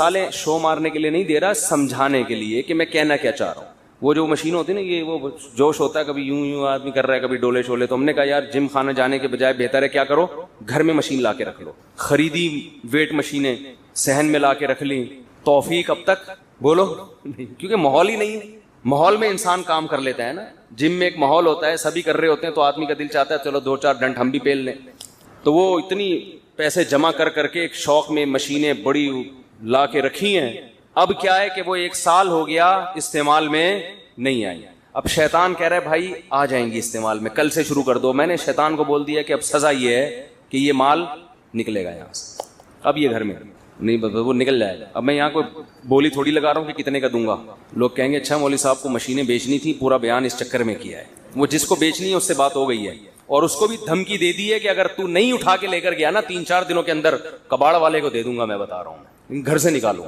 سالیں شو مارنے کے لیے نہیں دے رہا، سمجھانے کے لیے کہ میں کہنا کیا چاہ رہا ہوں. وہ جو مشین ہوتی ہے نا، یہ وہ جوش ہوتا ہے، کبھی یوں یوں آدمی کر رہا ہے، کبھی ڈولے شولے. تو ہم نے کہا یار جم خانہ جانے کے بجائے بہتر ہے کیا کرو، گھر میں مشین لا کے رکھ لو. خریدی ویٹ مشینیں، صحن میں لا کے رکھ لی. توفیق اب تک بولو نہیں، کیونکہ ماحول ہی نہیں ہے. ماحول میں انسان کام کر لیتا ہے نا. جم میں ایک ماحول ہوتا ہے، سبھی کر رہے ہوتے ہیں تو آدمی کا دل چاہتا ہے چلو 2-4 ڈنڈ ہم بھی پیل لیں. تو وہ اتنی پیسے جمع کر کر کے ایک شوق میں مشینیں بڑی لا کے رکھی ہیں. اب کیا ہے کہ وہ 1 سال ہو گیا استعمال میں نہیں آئی. اب شیطان کہہ رہا ہے بھائی آ جائیں گی استعمال میں، کل سے شروع کر دو. میں نے شیطان کو بول دیا کہ اب سزا یہ ہے کہ یہ مال نکلے گا یہاں سے. اب یہ گھر میں نہیں، وہ نکل جائے گا. اب میں یہاں کوئی بولی تھوڑی لگا رہا ہوں کہ کتنے کا دوں گا. لوگ کہیں گے اچھا مولوی صاحب کو مشینیں بیچنی تھی، پورا بیان اس چکر میں کیا ہے. وہ جس کو بیچنی ہے اس سے بات ہو گئی ہے، اور اس کو بھی دھمکی دے دی ہے کہ اگر تو نہیں اٹھا کے لے کر گیا نا 3-4 دنوں کے اندر کباڑ والے کو دے دوں گا. میں بتا رہا ہوں گھر سے نکالوں.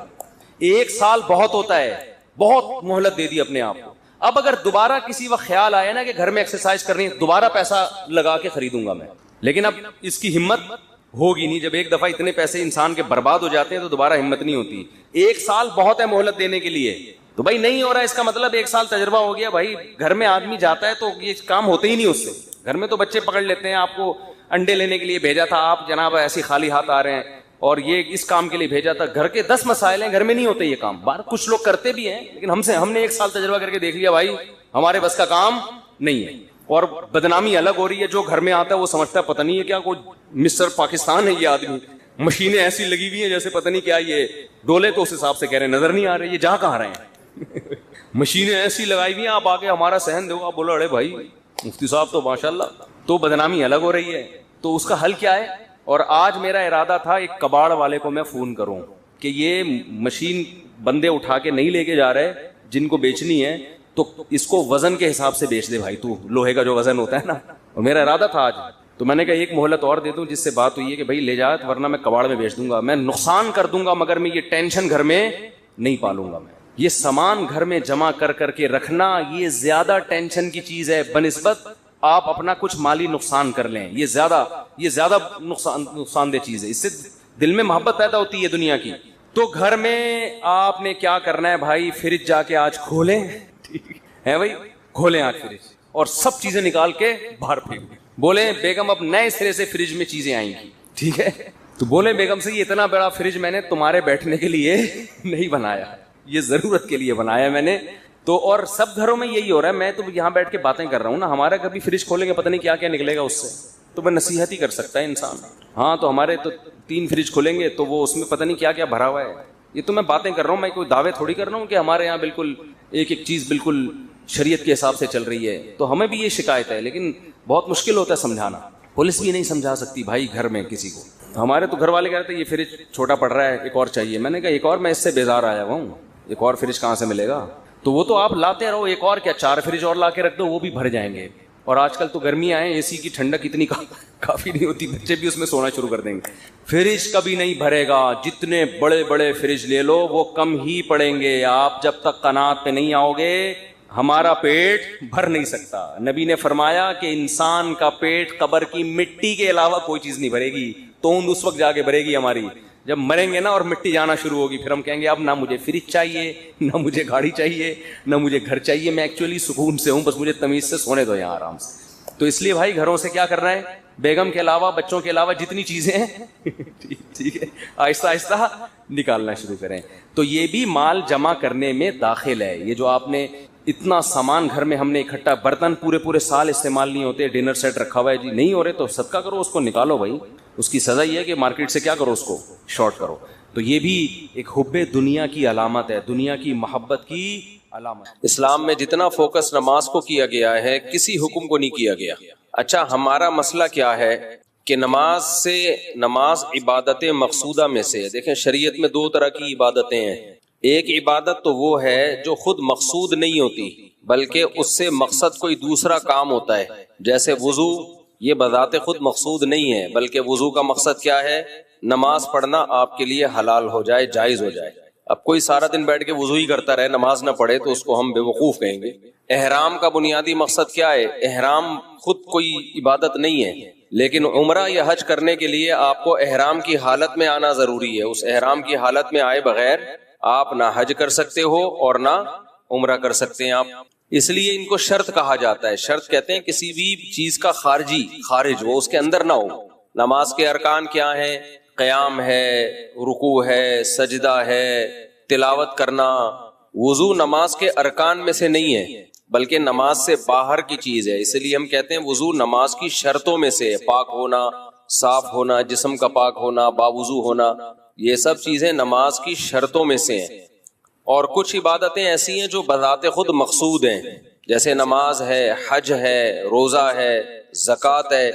1 سال بہت ہوتا ہے، بہت مہلت دے دی اپنے آپ کو. اب اگر دوبارہ کسی وقت خیال آیا نا کہ گھر میں ایکسرسائز کرنی ہے، دوبارہ پیسہ لگا کے خریدوں گا میں. لیکن اب اس کی ہمت ہوگی نہیں. جب ایک دفعہ اتنے پیسے انسان کے برباد ہو جاتے ہیں تو دوبارہ ہمت نہیں ہوتی. 1 سال بہت ہے مہلت دینے کے لیے. تو بھائی نہیں ہو رہا ہے اس کا مطلب 1 سال تجربہ ہو گیا. بھائی گھر میں آدمی جاتا ہے تو یہ کام ہوتے ہی نہیں اس سے. گھر میں تو بچے پکڑ لیتے ہیں. آپ کو انڈے لینے کے لیے بھیجا تھا، آپ جناب ایسی خالی ہاتھ آ رہے ہیں، اور یہ اس کام کے لیے بھیجا تھا. گھر کے 10 مسائل ہیں، گھر میں نہیں ہوتے یہ کام. باہر کچھ لوگ کرتے بھی ہیں، لیکن ہم نے 1 سال تجربہ کر کے دیکھ لیا بھائی ہمارے بس کا کام نہیں ہے. اور بدنامی الگ ہو رہی ہے. جو گھر میں آتا ہے وہ سمجھتا ہے پتہ نہیں ہے کیا کوئی مسٹر پاکستان ہے یہ آدمی. مشینیں ایسی لگی ہوئی ہیں جیسے پتہ نہیں کیا. یہ ڈولے تو اس حساب سے کہہ رہے ہیں، نظر نہیں آ رہے یہ جا کہاں رہے ہیں. مشینیں ایسی لگائی ہوئی ہیں، آپ آگے ہمارا صحن دو. آپ بولو ارے بھائی مفتی صاحب تو ماشاءاللہ. تو بدنامی الگ ہو رہی ہے. تو اس کا حل کیا ہے؟ اور آج میرا ارادہ تھا ایک کباڑ والے کو میں فون کروں کہ یہ مشین بندے اٹھا کے نہیں لے کے جا رہے جن کو بیچنی ہے، تو اس کو وزن کے حساب سے بیچ دے بھائی. تو لوہے کا جو وزن ہوتا ہے نا. اور میرا ارادہ تھا آج. تو میں نے کہا ایک مہلت اور دے دوں جس سے بات ہوئی ہے کہ بھائی لے جا، ورنہ میں کباڑ میں بیچ دوں گا. میں نقصان کر دوں گا مگر میں یہ ٹینشن گھر میں نہیں پالوں گا. میں یہ سامان گھر میں جمع کر کر کے رکھنا یہ زیادہ ٹینشن کی چیز ہے بنسبت آپ اپنا کچھ مالی نقصان کر لیں. یہ زیادہ نقصان دہ چیز ہے. اس سے دل میں محبت پیدا ہوتی ہے دنیا کی. تو گھر میں آپ نے کیا کرنا ہے بھائی، فریج جا کے آج کھولیں ہے بھائی، کھولیں آج فریج اور سب چیزیں نکال کے باہر پھینک دیں. بولیں بیگم اب نئے سرے سے فریج میں چیزیں آئیں گی، ٹھیک ہے. تو بولیں بیگم سے یہ اتنا بڑا فریج میں نے تمہارے بیٹھنے کے لیے نہیں بنایا، یہ ضرورت کے لیے بنایا میں نے. تو اور سب گھروں میں یہی ہو رہا ہے. میں تو یہاں بیٹھ کے باتیں کر رہا ہوں نا، ہمارا کبھی فریج کھولیں گے پتہ نہیں کیا کیا نکلے گا اس سے. تو میں نصیحت ہی کر سکتا ہے انسان. ہاں تو ہمارے تو 3 فریج کھولیں گے تو وہ اس میں پتہ نہیں کیا کیا بھرا ہوا ہے. یہ تو میں باتیں کر رہا ہوں، میں کوئی دعوے تھوڑی کر رہا ہوں کہ ہمارے یہاں بالکل ایک چیز بالکل شریعت کے حساب سے چل رہی ہے. تو ہمیں بھی یہ شکایت ہے، لیکن بہت مشکل ہوتا ہے سمجھانا. پولیس بھی نہیں سمجھا سکتی بھائی گھر میں کسی کو. ہمارے تو گھر والے کہتے ہیں یہ فریج چھوٹا پڑ رہا ہے، ایک اور چاہیے. میں نے کہا ایک اور؟ میں اس سے بیزار آیا ہوا ہوں، ایک اور فریج کہاں سے ملے گا؟ تو وہ تو آپ لاتے رہو، ایک اور کیا 4 فریج اور لا کے رکھ دو، وہ بھی بھر جائیں گے. اور آج کل تو گرمیاں ہیں، اے سی کی ٹھنڈک اتنی کافی نہیں ہوتی، بچے بھی اس میں سونا شروع کر دیں گے. فریج کبھی نہیں بھرے گا. جتنے بڑے بڑے فریج لے لو وہ کم ہی پڑیں گے. آپ جب تک قناعت پہ نہیں آؤ گے ہمارا پیٹ بھر نہیں سکتا. نبی نے فرمایا کہ انسان کا پیٹ قبر کی مٹی کے علاوہ کوئی چیز نہیں بھرے گی. توند اس وقت جا کے بھرے گی ہماری جب مریں گے نا اور مٹی جانا شروع ہوگی. پھر ہم کہیں گے اب نہ مجھے فریج چاہیے، نہ مجھے گاڑی چاہیے، نہ مجھے گھر چاہیے. میں ایکچولی سکون سے ہوں، بس مجھے تمیز سے سونے دو یہاں آرام سے. تو اس لیے بھائی گھروں سے کیا کرنا ہے، بیگم کے علاوہ بچوں کے علاوہ جتنی چیزیں ہیں ٹھیک ہے آہستہ آہستہ نکالنا شروع کریں. تو یہ بھی مال جمع کرنے میں داخل ہے. یہ جو آپ نے اتنا سامان گھر میں ہم نے اکٹھا، برتن پورے سال استعمال نہیں ہوتے، ڈنر سیٹ رکھا ہوا ہے جی نہیں ہو رہے تو صدقہ کرو، اس کو نکالو بھائی. اس کی سزا یہ ہے کہ مارکیٹ سے کیا کرو، اس کو شارٹ کرو. تو یہ بھی ایک حب دنیا کی علامت ہے، دنیا کی محبت کی علامت. اسلام میں جتنا فوکس نماز کو کیا گیا ہے کسی حکم کو نہیں کیا گیا. اچھا ہمارا مسئلہ کیا ہے کہ نماز عبادت مقصودہ میں سے. دیکھیں شریعت میں 2 طرح کی عبادتیں ہیں. ایک عبادت تو وہ ہے جو خود مقصود نہیں ہوتی بلکہ اس سے مقصد کوئی دوسرا کام ہوتا ہے، جیسے وضو. یہ بذات خود مقصود نہیں ہے بلکہ وضو کا مقصد کیا ہے، نماز پڑھنا آپ کے لیے حلال ہو جائے، جائز ہو جائے. اب کوئی سارا دن بیٹھ کے وضو ہی کرتا رہے، نماز نہ پڑھے تو اس کو ہم بے وقوف کہیں گے. احرام کا بنیادی مقصد کیا ہے؟ احرام خود کوئی عبادت نہیں ہے لیکن عمرہ یا حج کرنے کے لیے آپ کو احرام کی حالت میں آنا ضروری ہے. اس احرام کی حالت میں آئے بغیر آپ نہ حج کر سکتے ہو اور نہ عمرہ کر سکتے ہیں آپ. اس لیے ان کو شرط کہا جاتا ہے. شرط کہتے ہیں کسی بھی چیز کا خارج وہ اس کے اندر نہ ہو. نماز کے ارکان کیا ہیں؟ قیام ہے، رکوع ہے، سجدہ ہے، تلاوت کرنا. وضو نماز کے ارکان میں سے نہیں ہے بلکہ نماز سے باہر کی چیز ہے. اس لیے ہم کہتے ہیں وضو نماز کی شرطوں میں سے ہے. پاک ہونا، صاف ہونا، جسم کا پاک ہونا، باوضو ہونا، یہ سب چیزیں نماز کی شرطوں میں سے ہیں. اور کچھ عبادتیں ایسی ہیں جو بذات خود مقصود ہیں، جیسے نماز ہے، حج ہے، روزہ ہے، زکوٰۃ ہے.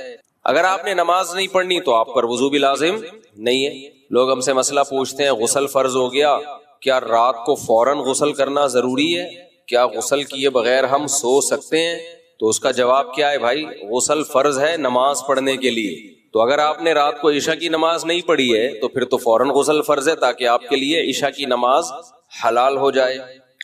اگر آپ نے نماز نہیں پڑھنی تو آپ پر وضو بھی لازم نہیں ہے. لوگ ہم سے مسئلہ پوچھتے ہیں غسل فرض ہو گیا، کیا رات کو فوراً غسل کرنا ضروری ہے؟ کیا غسل کیے بغیر ہم سو سکتے ہیں؟ تو اس کا جواب کیا ہے بھائی؟ غسل فرض ہے نماز پڑھنے کے لیے. تو اگر آپ نے رات کو عشاء کی نماز نہیں پڑھی ہے تو پھر تو فوراً غسل فرض ہے تاکہ آپ کے لیے عشاء کی نماز حلال ہو جائے.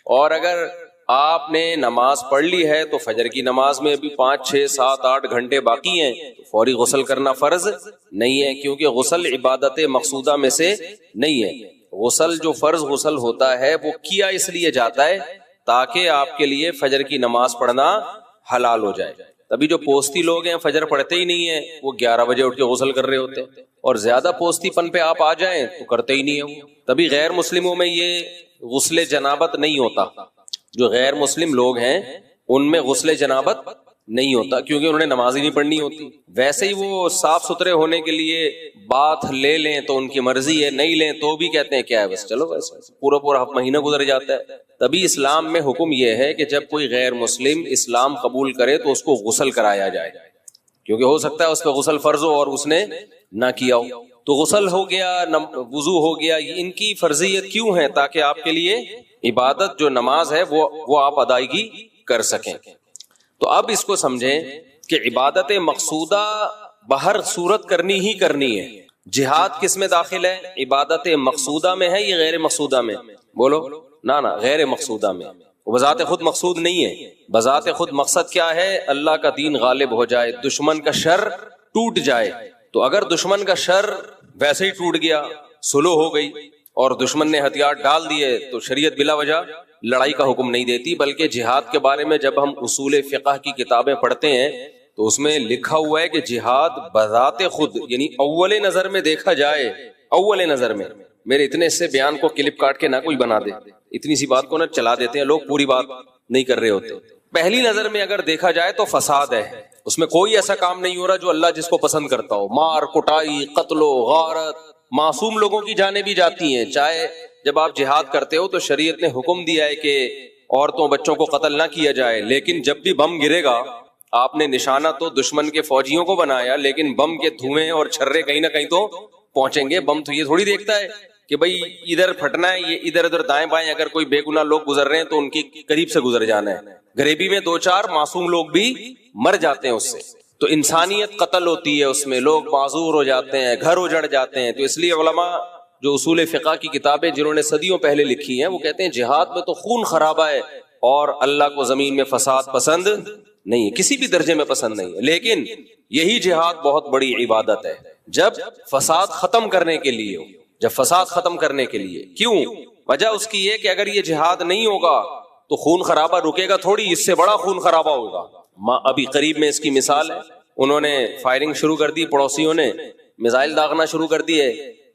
اور اگر آپ نے نماز پڑھ لی ہے تو فجر کی نماز میں بھی 5 6 7 8 گھنٹے باقی ہیں تو فوری غسل کرنا فرض نہیں ہے، کیونکہ غسل عبادت مقصودہ میں سے نہیں ہے. غسل جو فرض غسل ہوتا ہے وہ کیا اس لیے جاتا ہے تاکہ آپ کے لیے فجر کی نماز پڑھنا حلال ہو جائے. تبھی جو پوستی لوگ ہیں فجر پڑھتے ہی نہیں ہیں، وہ 11 بجے اٹھ کے غسل کر رہے ہوتے ہیں. اور زیادہ پوستی پن پہ آپ آ جائیں تو کرتے ہی نہیں ہیں. تبھی غیر مسلموں میں یہ غسل جنابت نہیں ہوتا. جو غیر مسلم لوگ ہیں ان میں غسل جنابت نہیں ہوتا کیونکہ انہوں نے نماز ہی نہیں پڑھنی ہوتی. ویسے ہی وہ صاف ستھرے ہونے کے لیے بات لے لیں تو ان کی مرضی ہے، نہیں لیں تو بھی کہتے ہیں کیا ہے بس چلو بس پورا مہینہ گزر جاتا ہے. تبھی اسلام میں حکم یہ ہے کہ جب کوئی غیر مسلم اسلام قبول کرے تو اس کو غسل کرایا جائے، کیونکہ ہو سکتا ہے اس پہ غسل فرض ہو اور اس نے نہ کیا ہو. تو غسل ہو گیا، وضو ہو گیا، یہ ان کی فرضیت کیوں ہے؟ تاکہ آپ کے لیے عبادت جو نماز ہے وہ آپ ادائیگی کر سکیں. تو اب اس کو سمجھیں کہ عبادت مقصودہ بہر صورت کرنی ہی کرنی ہے. جہاد کس میں داخل ہے؟ عبادت مقصودہ میں ہے یا غیر مقصودہ میں؟ بولو نہ غیر مقصودہ میں. وہ بذات خود مقصود نہیں ہے. بذات خود مقصد کیا ہے؟ اللہ کا دین غالب ہو جائے، دشمن کا شر ٹوٹ جائے. تو اگر دشمن کا شر ویسے ہی ٹوٹ گیا، صلح ہو گئی اور دشمن نے ہتھیار ڈال دیے تو شریعت بلا وجہ لڑائی کا حکم نہیں دیتی. بلکہ جہاد کے بارے میں جب ہم اصول فقہ کی کتابیں پڑھتے ہیں تو اس میں لکھا ہوا ہے کہ جہاد بذات خود، یعنی اول نظر میں دیکھا جائے، اول نظر میں، میرے اتنے سے بیان کو کلپ کاٹ کے نہ کوئی بنا دے، اتنی سی بات کو نہ چلا دیتے ہیں لوگ، پوری بات نہیں کر رہے ہوتے. پہلی نظر میں اگر دیکھا جائے تو فساد ہے، اس میں کوئی ایسا کام نہیں ہو رہا جو اللہ جس کو پسند کرتا ہو. مار کٹائی، قتل و غارت، معصوم لوگوں کی جانیں بھی جاتی ہیں. چاہے جب آپ جہاد کرتے ہو تو شریعت نے حکم دیا ہے کہ عورتوں بچوں کو قتل نہ کیا جائے، لیکن جب بھی بم گرے گا آپ نے نشانہ تو دشمن کے فوجیوں کو بنایا، لیکن بم کے دھوئیں اور چھرے کہیں نہ کہیں تو پہنچیں گے. بم تو یہ تھوڑی دیکھتا ہے کہ بھئی ادھر پھٹنا ہے، یہ ادھر ادھر دائیں بائیں اگر کوئی بے گناہ لوگ گزر رہے ہیں تو ان کی قریب سے گزر جانا ہے. غریبی میں 2 4 معصوم لوگ بھی مر جاتے ہیں اس سے. تو انسانیت قتل ہوتی ہے، اس میں لوگ معذور ہو جاتے ہیں، گھر اجڑ جاتے ہیں. تو اس لیے علماء جو اصول فقہ کی کتابیں جنہوں نے صدیوں پہلے لکھی ہیں وہ کہتے ہیں جہاد میں تو خون خرابہ ہے اور اللہ کو زمین میں فساد پسند نہیں ہے، کسی بھی درجے میں پسند نہیں ہے. لیکن یہی جہاد بہت بڑی عبادت ہے جب فساد ختم کرنے کے لیے ہو، جب فساد ختم کرنے کے لیے. کیوں؟ وجہ اس کی یہ کہ اگر یہ جہاد نہیں ہوگا تو خون خرابہ رکے گا تھوڑی، اس سے بڑا خون خرابہ ہوگا. ابھی قریب میں اس کی مثال ہے، انہوں نے فائرنگ شروع کر دی، پڑوسیوں نے میزائل داغنا شروع کر دیے.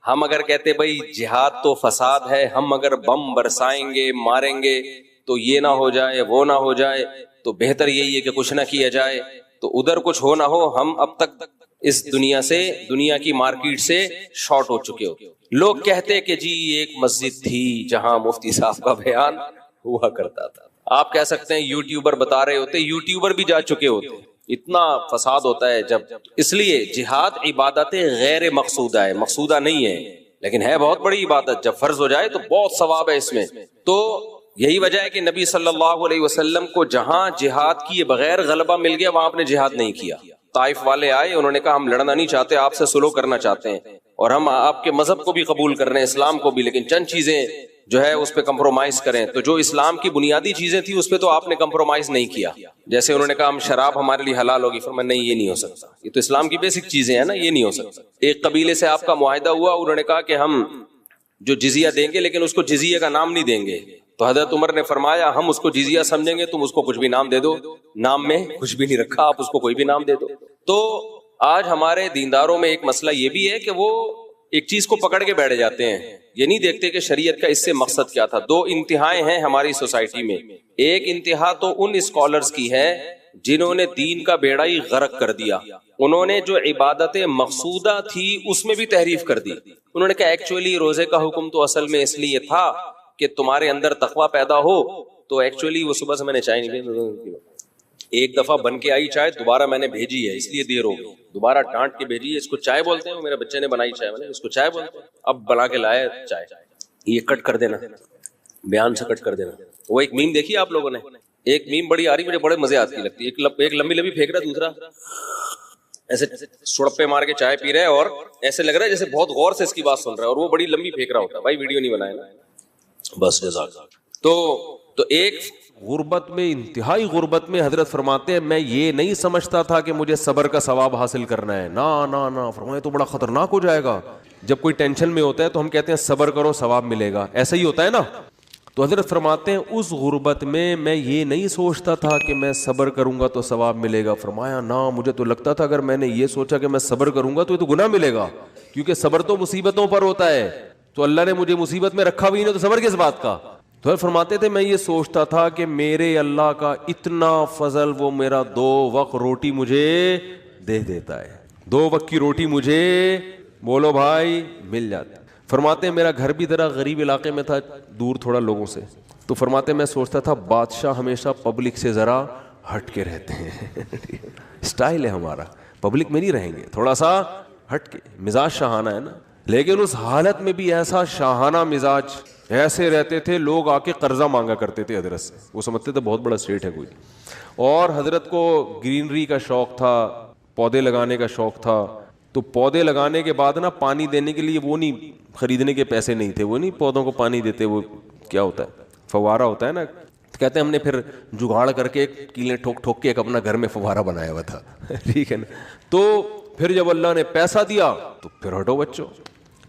ہم اگر کہتے بھائی جہاد تو فساد ہے، ہم اگر بم برسائیں گے ماریں گے تو یہ نہ ہو جائے وہ نہ ہو جائے، تو بہتر یہی ہے کہ کچھ نہ کیا جائے. تو ادھر کچھ ہو نہ ہو، ہم اب تک اس دنیا کی مارکیٹ سے شارٹ ہو چکے ہو. لوگ کہتے کہ جی ایک مسجد تھی جہاں مفتی صاحب کا بیان ہوا کرتا تھا. آپ کہہ سکتے ہیں یوٹیوبر بتا رہے ہوتے، یوٹیوبر بھی جا چکے ہوتے. اتنا فساد ہوتا ہے جب. اس لیے جہاد عبادت غیر مقصودہ ہے، مقصودہ نہیں ہے، لیکن ہے بہت بڑی عبادت. جب فرض ہو جائے تو بہت ثواب ہے اس میں. تو یہی وجہ ہے کہ نبی صلی اللہ علیہ وسلم کو جہاں جہاد کیے بغیر غلبہ مل گیا وہاں آپ نے جہاد نہیں کیا. طائف والے آئے، انہوں نے کہا ہم لڑنا نہیں چاہتے، آپ سے صلح کرنا چاہتے ہیں اور ہم آپ کے مذہب کو بھی قبول کر رہے ہیں، اسلام کو بھی، لیکن چند چیزیں جو ہے اس پہ کمپرومائز کریں. تو جو اسلام کی بنیادی چیزیں تھیں اس پہ تو آپ نے کمپرومائز نہیں کیا. جیسے انہوں نے کہا ہم شراب ہمارے لیے حلال ہوگی, فرمایا نہیں یہ نہیں ہو سکتا, یہ تو اسلام کی بیسک چیزیں ہیں نا, یہ نہیں ہو سکتا. ایک قبیلے سے آپ کا معاہدہ ہوا, انہوں نے کہا کہ ہم جو جزیہ دیں گے لیکن اس کو جزیہ کا نام نہیں دیں گے. تو حضرت عمر نے فرمایا ہم اس کو جزیہ سمجھیں گے, تم اس کو کچھ بھی نام دے دو, نام میں کچھ بھی نہیں رکھا, آپ اس کو کوئی بھی نام دے دو. تو آج ہمارے دینداروں میں ایک مسئلہ یہ بھی ہے کہ وہ ایک چیز کو پکڑ کے بیٹھ جاتے ہیں, یہ نہیں دیکھتے کہ شریعت کا اس سے مقصد کیا تھا. دو انتہائیں ہیں ہماری سوسائٹی میں. ایک انتہا تو ان اسکالرز کی ہے جنہوں نے دین کا بیڑا ہی غرق کر دیا. انہوں نے جو عبادت مقصودہ تھی اس میں بھی تحریف کر دی. انہوں نے کہا ایکچولی روزے کا حکم تو اصل میں اس لیے تھا کہ تمہارے اندر تقوی پیدا ہو. تو ایکچولی وہ صبح سے میں نے چائے نہیں پی, ایک دفعہ بن کے آئی چائے, دوبارہ میں نے بھیجی ہے اس لیے دیر ہو گئی, دوبارہ ڈانٹ کے بھیجی ہے. اس کو چائے بولتے ہیں, میرے بچے نے بنائی چائے, میں نے اس کو چائے بولتے ہیں, اب بنا کے لائے چائے. یہ کٹ کر دینا, بیان سے کٹ کر دینا. وہ ایک میم دیکھی آپ لوگوں نے, ایک میم بڑی آ رہی, مجھے بڑے مزے آتی لگتی ہے. ایک لمبی لمبی پھینک رہا, دوسرا ایسے سڑپے مار کے چائے پی رہا ہے اور ایسے لگ رہا ہے جیسے بہت غور سے اس کی بات سن رہا ہے, اور وہ بڑی لمبی پھینک رہا ہوتا ہے. بھائی ویڈیو نہیں بنایا نا, بس جزاک. تو ایک غربت میں, انتہائی غربت میں حضرت فرماتے ہیں میں یہ نہیں سمجھتا تھا کہ مجھے صبر کا ثواب حاصل کرنا ہے. نا فرمائے تو بڑا خطرناک ہو جائے گا. جب کوئی ٹینشن میں ہوتا ہے تو ہم کہتے ہیں صبر کرو ثواب ملے گا, ایسا ہی ہوتا ہے نا. تو حضرت فرماتے ہیں اس غربت میں یہ نہیں سوچتا تھا کہ میں صبر کروں گا تو ثواب ملے گا. فرمایا نا, مجھے تو لگتا تھا اگر میں نے یہ سوچا کہ میں صبر کروں گا تو یہ تو گناہ ملے گا, کیونکہ صبر تو مصیبتوں پر ہوتا ہے. تو اللہ نے مجھے مصیبت میں رکھا بھی نہیں تو صبر کس بات کا. تو فرماتے تھے میں یہ سوچتا تھا کہ میرے اللہ کا اتنا فضل, وہ میرا 2 وقت روٹی مجھے دے دیتا ہے, 2 وقت کی روٹی مجھے بولو بھائی مل جاتی. فرماتے ہیں میرا گھر بھی ذرا غریب علاقے میں تھا, دور تھوڑا لوگوں سے. تو فرماتے میں سوچتا تھا بادشاہ ہمیشہ پبلک سے ذرا ہٹ کے رہتے ہیں. اسٹائل ہے ہمارا, پبلک میں نہیں رہیں گے, تھوڑا سا ہٹ کے, مزاج شاہانہ ہے نا. لیکن اس حالت میں بھی ایسا شاہانہ مزاج, ایسے رہتے تھے لوگ آ کے قرضہ مانگا کرتے تھے حضرت سے. وہ سمجھتے تھے بہت بڑا اسٹیٹ ہے کوئی. اور حضرت کو گرینری کا شوق تھا, پودے لگانے کا شوق تھا. تو پودے لگانے کے بعد نا پانی دینے کے لیے وہ نہیں, خریدنے کے پیسے نہیں تھے, وہ نہیں پودوں کو پانی دیتے, وہ کیا ہوتا ہے فوارہ ہوتا ہے نا. کہتے ہیں ہم نے پھر جگاڑ کر کے کیلیں ٹھوک ٹھوک کے ایک اپنا گھر میں فوارہ بنایا ہوا تھا. ٹھیک ہے نا. تو پھر جب اللہ نے پیسہ دیا تو پھر ہٹو بچوں.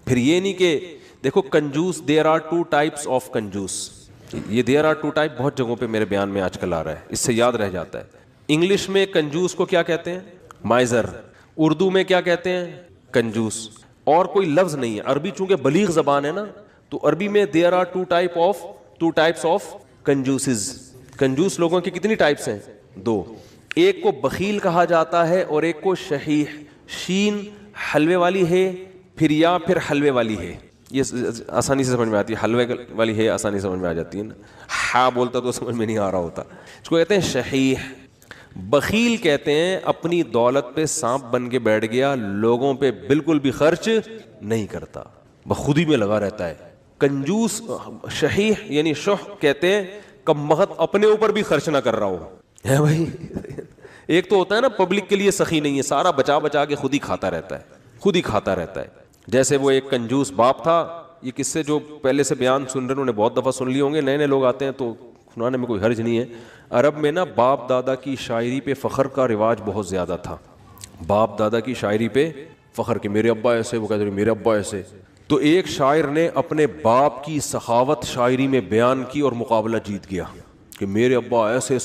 پھر یہ نہیں کہ دیکھو کنجوس, دیر آر 2 ٹائپس آف کنجوس. یہ دیر آر 2 ٹائپ بہت جگہوں پہ میرے بیان میں آج کل آ رہا ہے, اس سے یاد رہ جاتا ہے. انگلش میں کنجوس کو کیا کہتے ہیں؟ مائزر. اردو میں کیا کہتے ہیں؟ کنجوس. اور کوئی لفظ نہیں ہے. عربی چونکہ بلیغ زبان ہے نا, تو عربی میں دیر آر 2 ٹائپس آف کنجوسز. کنجوس لوگوں کی کتنی ٹائپس ہیں؟ 2. ایک کو بخیل کہا جاتا ہے اور ایک کو شحیح. شین حلوے والی ہے, پھر حلوے والی ہے. یہ آسانی سے سمجھ میں آتی ہے, حلوے والی ہے آسانی سے سمجھ میں آ جاتی ہے نا. ہاں بولتا تو سمجھ میں نہیں آ رہا ہوتا. اس کو کہتے ہیں شحیح. بخیل کہتے ہیں اپنی دولت پہ سانپ بن کے بیٹھ گیا, لوگوں پہ بالکل بھی خرچ نہیں کرتا, بخودی میں لگا رہتا ہے. کنجوس شحیح یعنی شح کہتے ہیں کم بخت اپنے اوپر بھی خرچ نہ کر رہا ہو, ہے بھائی. ایک تو ہوتا ہے نا پبلک کے لیے سخی نہیں ہے, سارا بچا بچا کے خود ہی کھاتا رہتا ہے. جیسے وہ ایک کنجوس باپ تھا. یہ قصے جو پہلے سے بیان سن رہے ہیں انہوں نے بہت دفعہ سن لیے ہوں گے, نئے لوگ آتے ہیں تو سنانے میں کوئی حرج نہیں ہے. عرب میں نا باپ دادا کی شاعری پہ فخر کا رواج بہت زیادہ تھا. باپ دادا کی شاعری پہ فخر کہ میرے ابا ایسے, وہ کہتے ہیں میرے ابا ایسے. تو ایک شاعر نے اپنے باپ کی سخاوت شاعری میں بیان کی اور مقابلہ جیت گیا کہ میرے ابا ایسے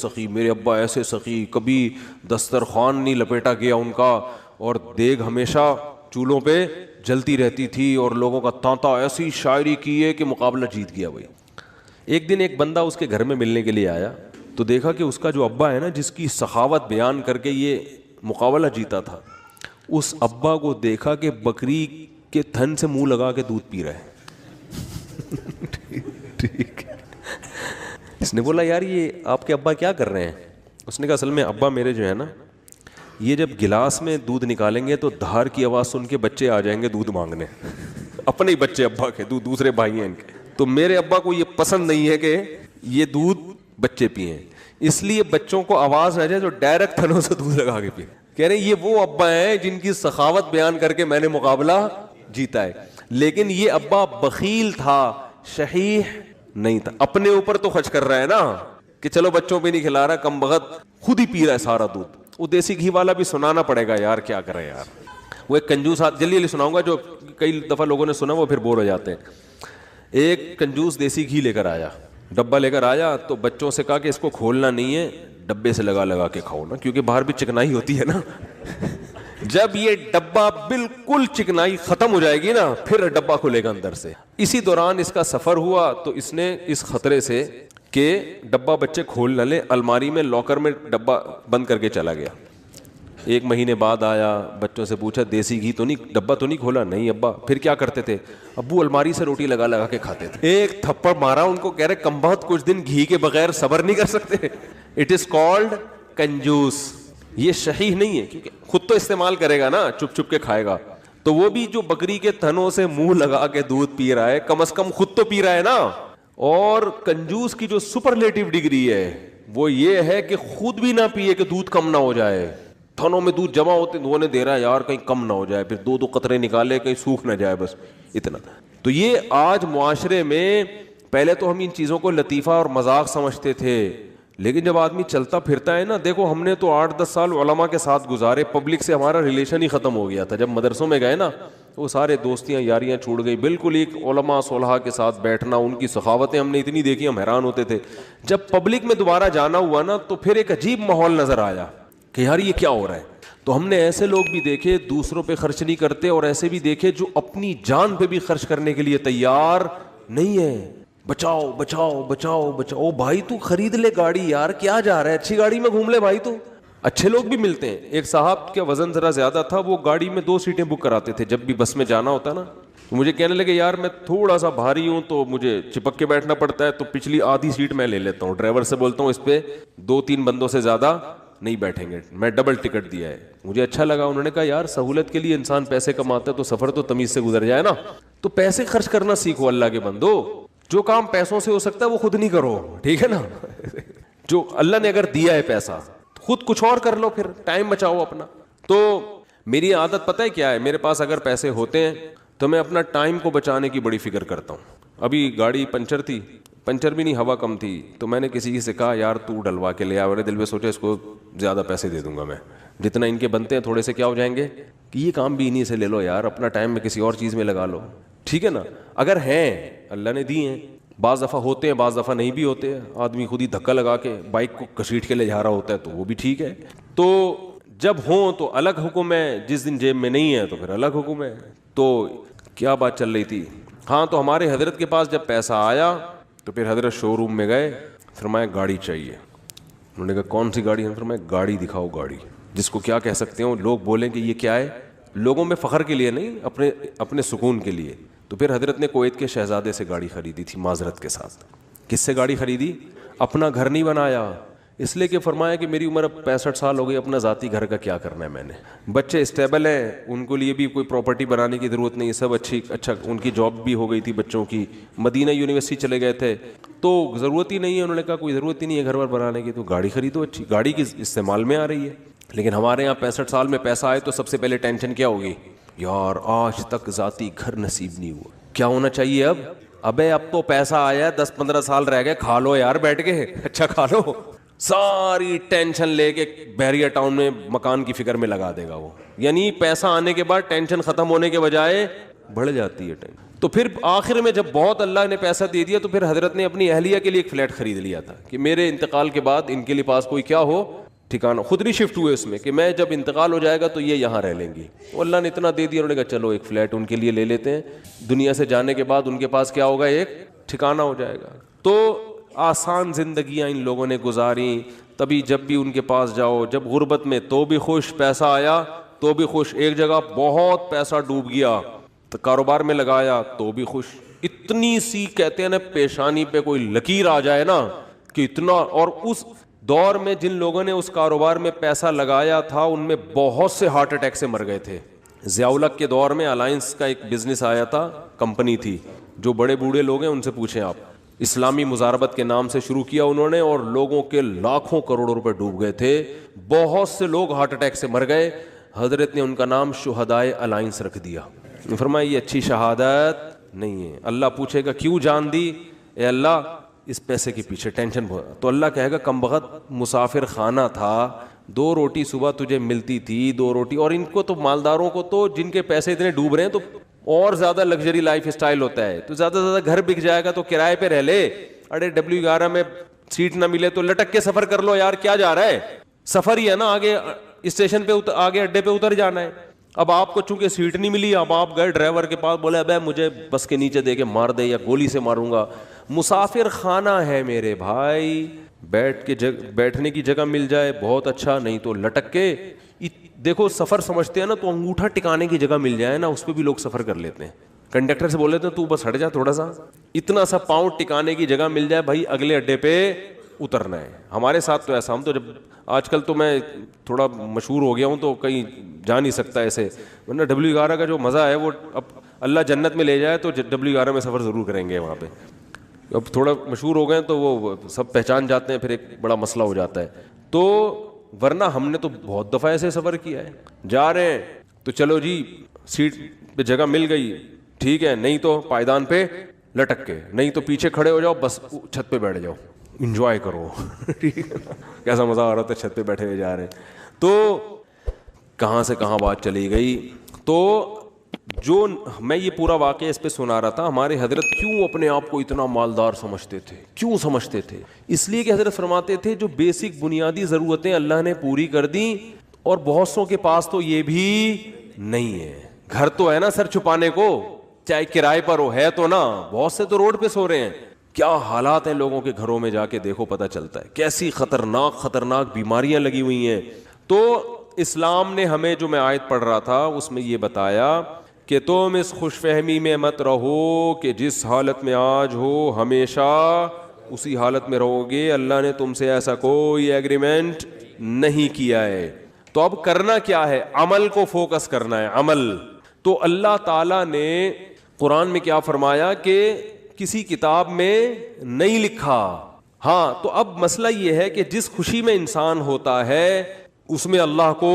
سخی, کبھی دسترخوان نہیں لپیٹا گیا ان کا, اور دیگ ہمیشہ چولہوں پہ جلتی رہتی تھی, اور لوگوں کا تانتا. ایسی شاعری کی ہے کہ مقابلہ جیت گیا بھائی. ایک دن ایک بندہ اس کے گھر میں ملنے کے لیے آیا, تو دیکھا کہ اس کا جو ابا ہے نا, جس کی سخاوت بیان کر کے یہ مقابلہ جیتا تھا, اس ابا کو دیکھا کہ بکری کے تھن سے منہ لگا کے دودھ پی رہا ہے. ٹھیک. اس نے بولا یار یہ آپ کے ابا کیا کر رہے ہیں؟ اس نے کہا اصل میں ابا میرے جو ہے نا, یہ جب گلاس میں دودھ نکالیں گے تو دھار کی آواز سن کے بچے آ جائیں گے دودھ مانگنے, اپنے ہی بچے ابا کے, دوسرے بھائی ہیں ان کے. تو میرے ابا کو یہ پسند نہیں ہے کہ یہ دودھ بچے پئیں, اس لیے بچوں کو آواز نہ جائے تو ڈائریکٹ تھنوں سے دودھ لگا کے پئیں. کہہ رہے ہیں یہ وہ ابا ہیں جن کی سخاوت بیان کر کے میں نے مقابلہ جیتا ہے. لیکن یہ ابا بخیل تھا, شحیح نہیں تھا. اپنے اوپر تو خرچ کر رہا ہے نا کہ چلو بچوں پہ نہیں کھلا رہا, کم بخت خود ہی پی رہا ہے سارا دودھ. وہ دیسی گھی والا بھی سنانا پڑے گا یار, کیا کرے یار. وہ ایک کنجوس, جلدی جلدی سناؤں گا, جو کئی دفعہ لوگوں نے سنا وہ پھر بور ہو جاتے ہیں. ایک کنجوس دیسی گھی لے کر آیا, ڈبہ لے کر آیا, تو بچوں سے کہا کہ اس کو کھولنا نہیں ہے, ڈبے سے لگا لگا کے کھاؤ نا, کیونکہ باہر بھی چکنائی ہوتی ہے نا. جب یہ ڈبہ بالکل چکنائی ختم ہو جائے گی نا, پھر ڈبہ کھلے گا اندر سے. اسی دوران اس کا سفر ہوا تو اس نے اس خطرے سے کہ ڈبہ بچے کھول نہ لے, الماری میں لاکر میں ڈبہ بند کر کے چلا گیا. 1 مہینے بعد آیا, بچوں سے پوچھا دیسی گھی تو نہیں, ڈبہ تو نہیں کھولا؟ نہیں ابا. پھر کیا کرتے تھے؟ ابو الماری سے روٹی لگا لگا کے کھاتے تھے. ایک تھپڑ مارا ان کو, کہہ رہے کم بہت کچھ دن گھی کے بغیر صبر نہیں کر سکتے. اٹ از کالڈ کنجوس. یہ شحیح نہیں ہے, کیونکہ خود تو استعمال کرے گا نا, چپ چپ کے کھائے گا. تو وہ بھی جو بکری کے تھنوں سے منہ لگا کے دودھ پی رہا ہے, کم از کم خود تو پی رہا ہے نا. اور کنجوس کی جو سپرلیٹو ڈگری ہے وہ یہ ہے کہ خود بھی نہ پیے کہ دودھ کم نہ ہو جائے. تھنوں میں دودھ جمع ہوتے ہیں, وہ نے دے رہا ہے یار کہیں کم نہ ہو جائے, پھر 2 قطرے نکالے کہیں سوکھ نہ جائے, بس اتنا. تو یہ آج معاشرے میں, پہلے تو ہم ان چیزوں کو لطیفہ اور مذاق سمجھتے تھے, لیکن جب آدمی چلتا پھرتا ہے نا, دیکھو ہم نے تو 8-10 سال علماء کے ساتھ گزارے, پبلک سے ہمارا ریلیشن ہی ختم ہو گیا تھا. جب مدرسوں میں گئے نا وہ سارے دوستیاں یاریاں چھوٹ گئی, بالکل ایک علماء صلحاء کے ساتھ بیٹھنا, ان کی سخاوتیں ہم نے اتنی دیکھی ہم حیران ہوتے تھے. جب پبلک میں دوبارہ جانا ہوا نا تو پھر ایک عجیب ماحول نظر آیا کہ یار یہ کیا ہو رہا ہے. تو ہم نے ایسے لوگ بھی دیکھے دوسروں پہ خرچ نہیں کرتے, اور ایسے بھی دیکھے جو اپنی جان پہ بھی خرچ کرنے کے لیے تیار نہیں ہے. بچاؤ بچاؤ بچاؤ بچاؤ. بھائی تو خرید لے گاڑی یار, کیا جا رہا ہے, اچھی گاڑی میں گھوم لے بھائی. تو اچھے لوگ بھی ملتے ہیں. ایک صاحب کا وزن ذرا زیادہ تھا, وہ گاڑی میں 2 سیٹیں بک کراتے تھے جب بھی بس میں جانا ہوتا نا. تو مجھے کہنے لگے یار میں تھوڑا سا بھاری ہوں تو مجھے چپک کے بیٹھنا پڑتا ہے, تو پچھلی آدھی سیٹ میں لے لیتا ہوں. ڈرائیور سے بولتا ہوں اس پہ 2-3 بندوں سے زیادہ نہیں بیٹھیں گے, میں ڈبل ٹکٹ دیا ہے. مجھے اچھا لگا. انہوں نے کہا یار سہولت کے لیے انسان پیسے کماتا ہے تو سفر تو تمیز سے گزر جائے نا. تو پیسے خرچ کرنا سیکھو اللہ کے بندو. جو کام پیسوں سے ہو سکتا ہے وہ خود نہیں کرو, ٹھیک ہے نا. جو اللہ نے اگر دیا ہے پیسہ, خود کچھ اور کر لو, پھر ٹائم بچاؤ اپنا. تو میری عادت پتہ ہے کیا ہے, میرے پاس اگر پیسے ہوتے ہیں تو میں اپنا ٹائم کو بچانے کی بڑی فکر کرتا ہوں. ابھی گاڑی پنچر تھی, پنچر بھی نہیں ہوا کم تھی, تو میں نے کسی سے کہا یار تو ڈلوا کے لے آ. میرے دل میں سوچا اس کو زیادہ پیسے دے دوں گا میں, جتنا ان کے بنتے ہیں تھوڑے سے کیا ہو جائیں گے, کہ یہ کام بھی انہیں سے لے لو یار, اپنا ٹائم میں کسی اور چیز میں لگا لو, ٹھیک ہے نا. اگر ہیں اللہ نے دی ہیں, بعض دفعہ ہوتے ہیں بعض دفعہ نہیں بھی ہوتے ہیں, آدمی خود ہی دھکا لگا کے بائک کو کسیٹ کے لے جا رہا ہوتا ہے تو وہ بھی ٹھیک ہے. تو جب ہوں تو الگ حکم ہے, جس دن جیب میں نہیں ہے تو پھر الگ حکم ہے. تو کیا بات چل رہی تھی, ہاں تو ہمارے حضرت کے پاس جب پیسہ آیا تو پھر حضرت شو روم میں گئے, فرمایا گاڑی چاہیے. انہوں نے کہا کون سی گاڑی ہے؟ فرمایا گاڑی دکھاؤ, گاڑی جس کو کیا کہہ سکتے ہو, لوگ بولیں کہ یہ کیا ہے, لوگوں میں فخر کے لیے نہیں, اپنے سکون کے لیے. تو پھر حضرت نے کویت کے شہزادے سے گاڑی خریدی تھی معذرت کے ساتھ. کس سے گاڑی خریدی؟ اپنا گھر نہیں بنایا, اس لیے کہ فرمایا کہ میری عمر اب 65 سال ہو گئی, اپنا ذاتی گھر کا کیا کرنا ہے میں نے. بچے اسٹیبل ہیں, ان کو لیے بھی کوئی پراپرٹی بنانے کی ضرورت نہیں, سب اچھا ان کی جاب بھی ہو گئی تھی بچوں کی, مدینہ یونیورسٹی چلے گئے تھے, تو ضرورت ہی نہیں ہے. انہوں نے کہا کوئی ضرورت ہی نہیں ہے گھر ور بنانے کی, تو گاڑی خریدو اچھی, گاڑی کی استعمال میں آ رہی ہے. لیکن ہمارے یہاں 65 سال میں پیسہ آئے تو سب سے پہلے ٹینشن کیا ہوگی, یار آج تک ذاتی گھر نصیب نہیں ہوا. کیا ہونا چاہیے اب؟ ابے اب تو پیسہ آیا, 10-15 سال رہ گئے, کھا لو یار بیٹھ کے, اچھا کھا لو. ساری ٹینشن لے کے بحریہ ٹاؤن میں مکان کی فکر میں لگا دے گا وہ. یعنی پیسہ آنے کے بعد ٹینشن ختم ہونے کے بجائے بڑھ جاتی ہے ٹینشن. تو پھر آخر میں جب بہت اللہ نے پیسہ دے دیا تو پھر حضرت نے اپنی اہلیہ کے لیے ایک فلیٹ خرید لیا تھا کہ میرے انتقال کے بعد ان کے لیے پاس کوئی کیا ہو ٹھکانہ. خود نہیں شفٹ ہوئے اس میں کہ میں جب انتقال ہو جائے گا تو یہ یہاں رہ لیں گی. تو اللہ نے اتنا دے دیا, انہوں نے کہا چلو ایک فلیٹ ان کے لیے لے لیتے ہیں, دنیا سے جانے کے بعد ان کے پاس کیا ہوگا, ایک ٹھکانہ ہو جائے گا. تو آسان زندگیاں ان لوگوں نے گزاری. تبھی جب بھی ان کے پاس جاؤ, جب غربت میں تو بھی خوش, پیسہ آیا تو بھی خوش, ایک جگہ بہت پیسہ ڈوب گیا تو کاروبار میں لگایا تو بھی خوش. اتنی سی کہتے ہیں نا پیشانی پہ کوئی لکیر آ جائے نا کہ اتنا. اور اس دور میں جن لوگوں نے اس کاروبار میں پیسہ لگایا تھا ان میں بہت سے ہارٹ اٹیک سے مر گئے تھے. ضیاء الحق کے دور میں الائنس کا ایک بزنس آیا تھا, کمپنی تھی, جو بڑے بوڑھے لوگ ہیں ان سے پوچھیں آپ, اسلامی مزاربت کے نام سے شروع کیا انہوں نے, اور لوگوں کے لاکھوں کروڑوں روپے ڈوب گئے تھے, بہت سے لوگ ہارٹ اٹیک سے مر گئے. حضرت نے ان کا نام شہدائے الائنس رکھ دیا. فرمایا یہ اچھی شہادت نہیں ہے. اللہ پوچھے گا کیوں جان دی؟ اے اللہ اس پیسے کے پیچھے ٹینشن بہت. تو اللہ کہے گا کم بخت مسافر خانہ تھا, 2 روٹی صبح تجھے ملتی تھی, 2 روٹی. اور ان کو تو مالداروں کو تو جن کے پیسے اتنے ڈوب رہے ہیں تو اور زیادہ لگژری لائف اسٹائل ہوتا ہے, تو زیادہ سے زیادہ گھر بک جائے گا تو کرائے پہ رہ لے. اڑے W11 میں سیٹ نہ ملے تو لٹک کے سفر کر لو یار, کیا جا رہا ہے, سفر ہی ہے نا, آگے اسٹیشن پہ آگے اڈے پہ اتر جانا ہے. اب آپ کو چونکہ سیٹ نہیں ملی, اب آپ گئے ڈرائیور کے پاس, بولے ابے مجھے بس کے نیچے دے کے مار دے یا گولی سے ماروں گا. مسافر خانہ ہے میرے بھائی, بیٹھنے کی جگہ مل جائے بہت اچھا, نہیں تو لٹک کے. دیکھو سفر سمجھتے ہیں نا, تو انگوٹھا ٹکانے کی جگہ مل جائے نا, اس پہ بھی لوگ سفر کر لیتے ہیں. کنڈکٹر سے بول لیتے ہیں تو بس ہٹ جا تھوڑا سا, اتنا سا پاؤں ٹکانے کی جگہ مل جائے بھائی, اگلے اڈے پہ اترنا ہے. ہمارے ساتھ تو ایسا, ہم تو جب آج کل تو میں تھوڑا مشہور ہو گیا ہوں تو کہیں جا نہیں سکتا ایسے, ورنہ W11 کا جو مزہ ہے وہ اب اللہ جنت میں لے جائے تو W11 میں سفر ضرور کریں گے وہاں پہ. اب تھوڑا مشہور ہو گئے تو وہ سب پہچان جاتے ہیں, پھر ایک بڑا مسئلہ ہو جاتا ہے. تو ورنہ ہم نے تو بہت دفعہ ایسے سفر کیا ہے, جا رہے ہیں تو چلو جی سیٹ پہ جگہ مل گئی ٹھیک ہے, نہیں تو پائیدان پہ لٹک کے, نہیں تو پیچھے کھڑے ہو جاؤ, بس چھت پہ بیٹھ جاؤ, انجوائے کرو. کیسا مزہ آ رہا تھا, چھت پہ بیٹھے ہوئے جا رہے ہیں. تو کہاں سے کہاں بات چلی گئی. تو جو میں یہ پورا واقعہ اس پہ سنا رہا تھا, ہمارے حضرت کیوں اپنے آپ کو اتنا مالدار سمجھتے تھے, کیوں سمجھتے تھے؟ اس لیے کہ حضرت فرماتے تھے جو بیسک بنیادی ضرورتیں اللہ نے پوری کر دیں, اور بہت سوں کے پاس تو یہ بھی نہیں ہے. گھر تو ہے نا سر چھپانے کو, چاہے کرائے پر ہو, ہے تو نا, بہت سے تو روڈ پہ سو رہے ہیں. کیا حالات ہیں لوگوں کے گھروں میں, جا کے دیکھو پتہ چلتا ہے کیسی خطرناک بیماریاں لگی ہوئی ہیں. تو اسلام نے ہمیں, جو میں آیت پڑھ رہا تھا اس میں یہ بتایا کہ تم اس خوش فہمی میں مت رہو کہ جس حالت میں آج ہو ہمیشہ اسی حالت میں رہو گے. اللہ نے تم سے ایسا کوئی ایگریمنٹ نہیں کیا ہے. تو اب کرنا کیا ہے؟ عمل کو فوکس کرنا ہے, عمل. تو اللہ تعالیٰ نے قرآن میں کیا فرمایا کہ کسی کتاب میں نہیں لکھا. ہاں, تو اب مسئلہ یہ ہے کہ جس خوشی میں انسان ہوتا ہے اس میں اللہ کو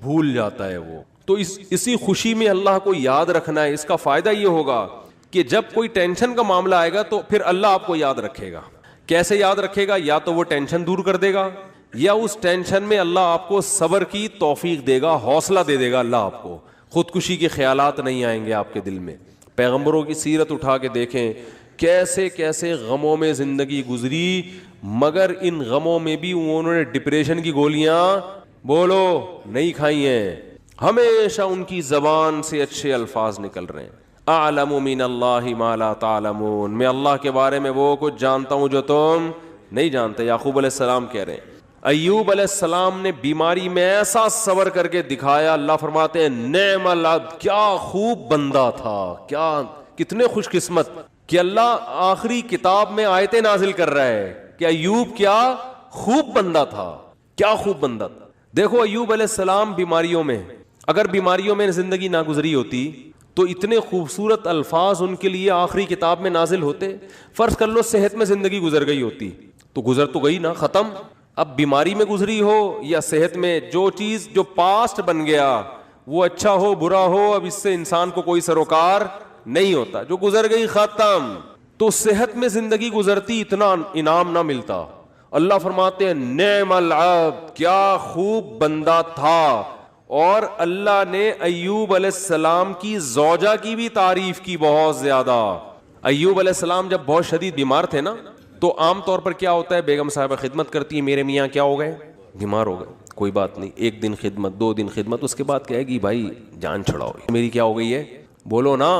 بھول جاتا ہے وہ. تو اسی خوشی میں اللہ کو یاد رکھنا ہے. اس کا فائدہ یہ ہوگا کہ جب کوئی ٹینشن کا معاملہ آئے گا تو پھر اللہ آپ کو یاد رکھے گا. کیسے یاد رکھے گا؟ یا تو وہ ٹینشن دور کر دے گا, یا اس ٹینشن میں اللہ آپ کو صبر کی توفیق دے گا, حوصلہ دے دے گا اللہ آپ کو. خودکشی کے خیالات نہیں آئیں گے آپ کے دل میں. پیغمبروں کی سیرت اٹھا کے دیکھیں, کیسے کیسے غموں میں زندگی گزری, مگر ان غموں میں بھی انہوں نے ڈپریشن کی گولیاں بولو نہیں کھائی ہیں. ہمیشہ ان کی زبان سے اچھے الفاظ نکل رہے ہیں. اعلم من اللہ ما لا تعلمون, میں اللہ کے بارے میں وہ کچھ جانتا ہوں جو تم نہیں جانتے. یعقوب علیہ السلام کہہ رہے ہیں. ایوب علیہ السلام نے بیماری میں ایسا صبر کر کے دکھایا, اللہ فرماتے ہیں نعم العبد, کیا خوب بندہ تھا, کیا کتنے خوش قسمت کہ اللہ آخری کتاب میں آیتیں نازل کر رہا ہے کہ ایوب کیا خوب بندہ تھا, کیا خوب بندہ تھا. دیکھو ایوب علیہ السلام بیماریوں میں, اگر بیماریوں میں زندگی نہ گزری ہوتی تو اتنے خوبصورت الفاظ ان کے لیے آخری کتاب میں نازل ہوتے. فرض کر لو صحت میں زندگی گزر گئی ہوتی, تو گزر تو گئی نا, ختم. اب بیماری میں گزری ہو یا صحت میں, جو چیز جو پاسٹ بن گیا وہ اچھا ہو برا ہو, اب اس سے انسان کو کوئی سروکار نہیں ہوتا. جو گزر گئی ختم. تو صحت میں زندگی گزرتی اتنا انعام نہ ملتا. اللہ فرماتے ہیں نعم العبد, کیا خوب بندہ تھا. اور اللہ نے ایوب علیہ السلام کی زوجہ کی بھی تعریف کی بہت زیادہ. ایوب علیہ السلام جب بہت شدید بیمار تھے نا, تو عام طور پر کیا ہوتا ہے, بیگم صاحبہ خدمت کرتی ہے, میرے میاں کیا ہو گئے, بیمار ہو گئے, کوئی بات نہیں, 1 دن خدمت 2 دن خدمت, اس کے بعد کہے گی بھائی جان چھڑاؤ, میری کیا ہو گئی ہے, بولو نا,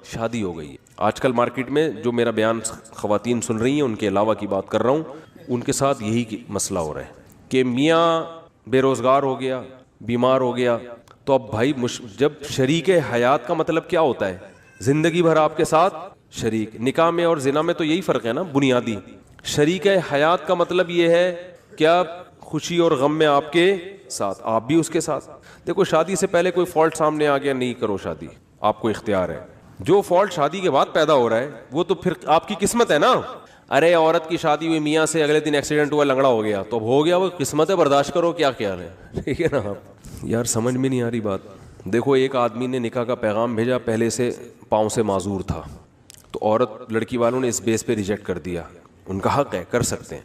شادی ہو گئی ہے. آج کل مارکیٹ میں جو میرا بیان خواتین سن رہی ہیں ان کے علاوہ کی بات کر رہا ہوں, ان کے ساتھ یہی مسئلہ ہو رہا ہے کہ میاں بے روزگار ہو گیا, بیمار ہو گیا, تو اب بھائی جب شریک حیات کا مطلب کیا ہوتا ہے, زندگی بھر آپ کے ساتھ شریک. نکاح میں اور زنا میں تو یہی فرق ہے نا بنیادی. شریک حیات کا مطلب یہ ہے کیا خوشی اور غم میں آپ کے ساتھ, آپ بھی اس کے ساتھ. دیکھو شادی سے پہلے کوئی فالٹ سامنے آ گیا, نہیں کرو شادی, آپ کو اختیار ہے. جو فالٹ شادی کے بعد پیدا ہو رہا ہے وہ تو پھر آپ کی قسمت ہے نا. ارے عورت کی شادی ہوئی, میاں سے اگلے دن ایکسیڈنٹ ہوا, لنگڑا ہو گیا, تو اب ہو گیا, وہ قسمت ہے, برداشت کرو, کیا خیال ہے, ٹھیک ہے نا. یار سمجھ میں نہیں آ رہی بات. دیکھو ایک آدمی نے نکاح کا پیغام بھیجا, پہلے سے پاؤں سے معذور تھا, عورت لڑکی والوں نے اس بیس پہ ریجیکٹ کر دیا. ان کا حق ہے, کر سکتے ہیں,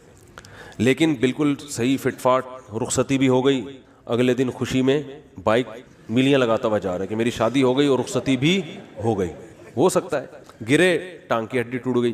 لیکن بالکل صحیح فٹ فاٹ رخصتی بھی ہو گئی. اگلے دن خوشی میں بائک میلیاں لگاتا ہوا جا رہا ہے کہ میری شادی ہو گئی اور رخصتی بھی ہو گئی. ہو سکتا ہے گرے, ٹانگ کی ہڈی ٹوٹ گئی.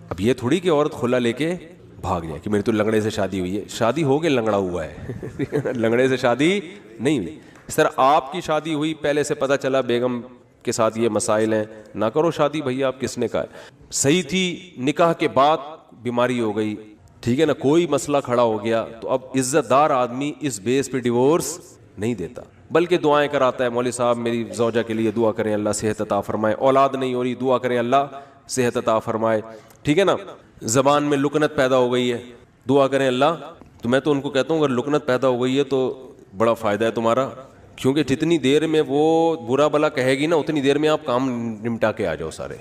اب یہ تھوڑی کہ عورت کھلا لے کے بھاگ جائے کہ میری تو لنگڑے سے شادی ہوئی ہے. شادی ہو کے لنگڑا ہوا ہے, لنگڑے سے شادی نہیں ہوئی. اس طرح آپ کی شادی ہوئی, پہلے سے پتہ چلا بیگم کے ساتھ یہ مسائل ہیں, نہ کرو شادی. بھیا آپ کس نے کہا ہے؟ صحیح تھی, نکاح کے بعد بیماری ہو گئی, ٹھیک ہے نا, کوئی مسئلہ کھڑا ہو گیا, تو اب عزت دار آدمی اس بیس پہ ڈیورس نہیں دیتا, بلکہ دعائیں کراتا ہے. مولوی صاحب میری زوجہ کے لیے دعا کریں, اللہ صحت عطا فرمائے. اولاد نہیں ہو رہی, دعا کریں اللہ صحت عطا فرمائے, ٹھیک ہے نا. زبان میں لکنت پیدا ہو گئی ہے, دعا کریں اللہ. تو میں تو ان کو کہتا ہوں اگر لکنت پیدا ہو گئی ہے تو بڑا فائدہ ہے تمہارا, کیونکہ جتنی دیر میں وہ برا بلا کہے گی نا, اتنی دیر میں آپ کام نمٹا کے آ جاؤ سارے.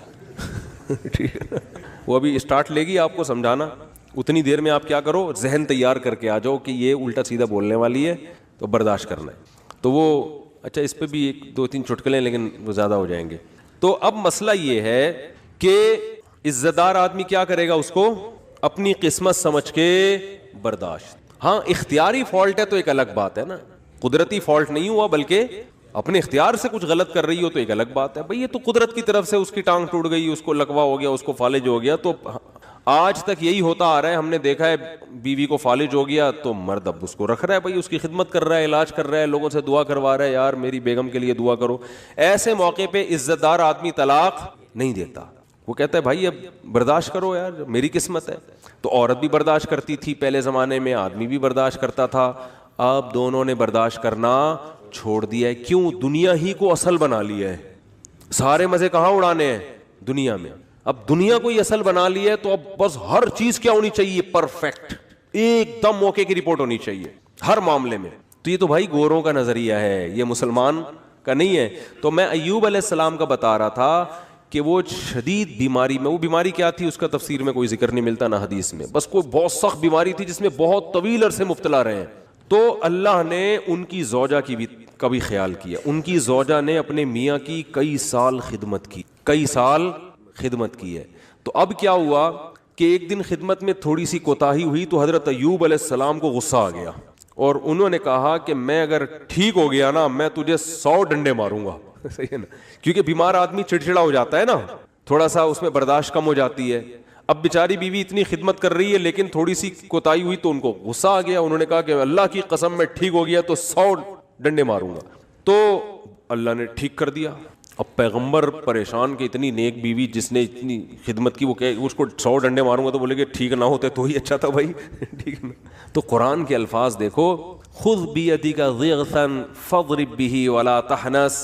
ٹھیک ہے نا, وہ ابھی اسٹارٹ لے گی آپ کو سمجھانا, اتنی دیر میں آپ کیا کرو, ذہن تیار کر کے آ جاؤ کہ یہ الٹا سیدھا بولنے والی ہے تو برداشت کرنا ہے. تو وہ اچھا اس پہ بھی ایک دو تین چٹکلیں, لیکن وہ زیادہ ہو جائیں گے. تو اب مسئلہ یہ ہے کہ عزت دار آدمی کیا کرے گا, اس کو اپنی قسمت سمجھ کے برداشت. ہاں اختیاری فالٹ ہے تو ایک الگ بات ہے نا, قدرتی فالٹ نہیں ہوا بلکہ اپنے اختیار سے کچھ غلط کر رہی ہو تو ایک الگ بات ہے. بھئی یہ تو قدرت کی طرف سے اس کی ٹانگ ٹوٹ گئی, اس کو لکوا ہو گیا, اس کو فالج ہو گیا. تو آج تک یہی ہوتا آ رہا ہے, ہم نے دیکھا ہے بیوی کو فالج ہو گیا تو مرد اب اس کو رکھ رہا ہے, بھئی اس کی خدمت کر رہا ہے, علاج کر رہا ہے, لوگوں سے دعا کروا رہا ہے, یار میری بیگم کے لیے دعا کرو. ایسے موقع پہ عزت دار آدمی طلاق نہیں دیتا, وہ کہتا ہے بھائی اب برداشت کرو یار, میری قسمت ہے. تو عورت بھی برداشت کرتی تھی پہلے زمانے میں, آدمی بھی برداشت کرتا تھا. اب دونوں نے برداشت کرنا چھوڑ دیا ہے. کیوں؟ دنیا ہی کو اصل بنا لیا ہے. سارے مزے کہاں اڑانے ہیں؟ دنیا میں. اب دنیا کو ہی اصل بنا لیا ہے تو اب بس ہر چیز کیا ہونی چاہیے؟ پرفیکٹ, ایک دم موقع کی رپورٹ ہونی چاہیے ہر معاملے میں. تو یہ تو بھائی گوروں کا نظریہ ہے, یہ مسلمان کا نہیں ہے. تو میں ایوب علیہ السلام کا بتا رہا تھا کہ وہ شدید بیماری میں, وہ بیماری کیا تھی اس کا تفسیر میں کوئی ذکر نہیں ملتا نہ حدیث میں, بس کوئی بہت سخت بیماری تھی جس میں بہت طویل عرصے مبتلا رہے ہیں. تو اللہ نے ان کی زوجہ کی بھی کبھی خیال کیا. ان کی زوجہ نے اپنے میاں کی کئی سال خدمت کی, کئی سال خدمت کی ہے. تو اب کیا ہوا کہ ایک دن خدمت میں تھوڑی سی کوتاہی ہوئی تو حضرت ایوب علیہ السلام کو غصہ آ گیا, اور انہوں نے کہا کہ میں اگر ٹھیک ہو گیا نا میں تجھے 100 ڈنڈے ماروں گا. صحیح ہے نا, کیونکہ بیمار آدمی چڑچڑا ہو جاتا ہے نا, تھوڑا سا اس میں برداشت کم ہو جاتی ہے. اب بیچاری بیوی اتنی خدمت کر رہی ہے لیکن تھوڑی سی کوتاہی ہوئی تو ان کو غصہ آ گیا. انہوں نے کہا کہ اللہ کی قسم میں ٹھیک ہو گیا تو 100 ڈنڈے ماروں گا. تو اللہ نے ٹھیک کر دیا. اب پیغمبر پریشان کہ اتنی نیک بیوی جس نے اتنی خدمت کی, وہ کہ اس کو 100 ڈنڈے ماروں گا, تو بولے کہ ٹھیک نہ ہوتے تو ہی اچھا تھا بھائی. ٹھیک ہے. تو قرآن کے الفاظ دیکھو, خذ بیدک ضغثا فاضرب به ولا تحنس.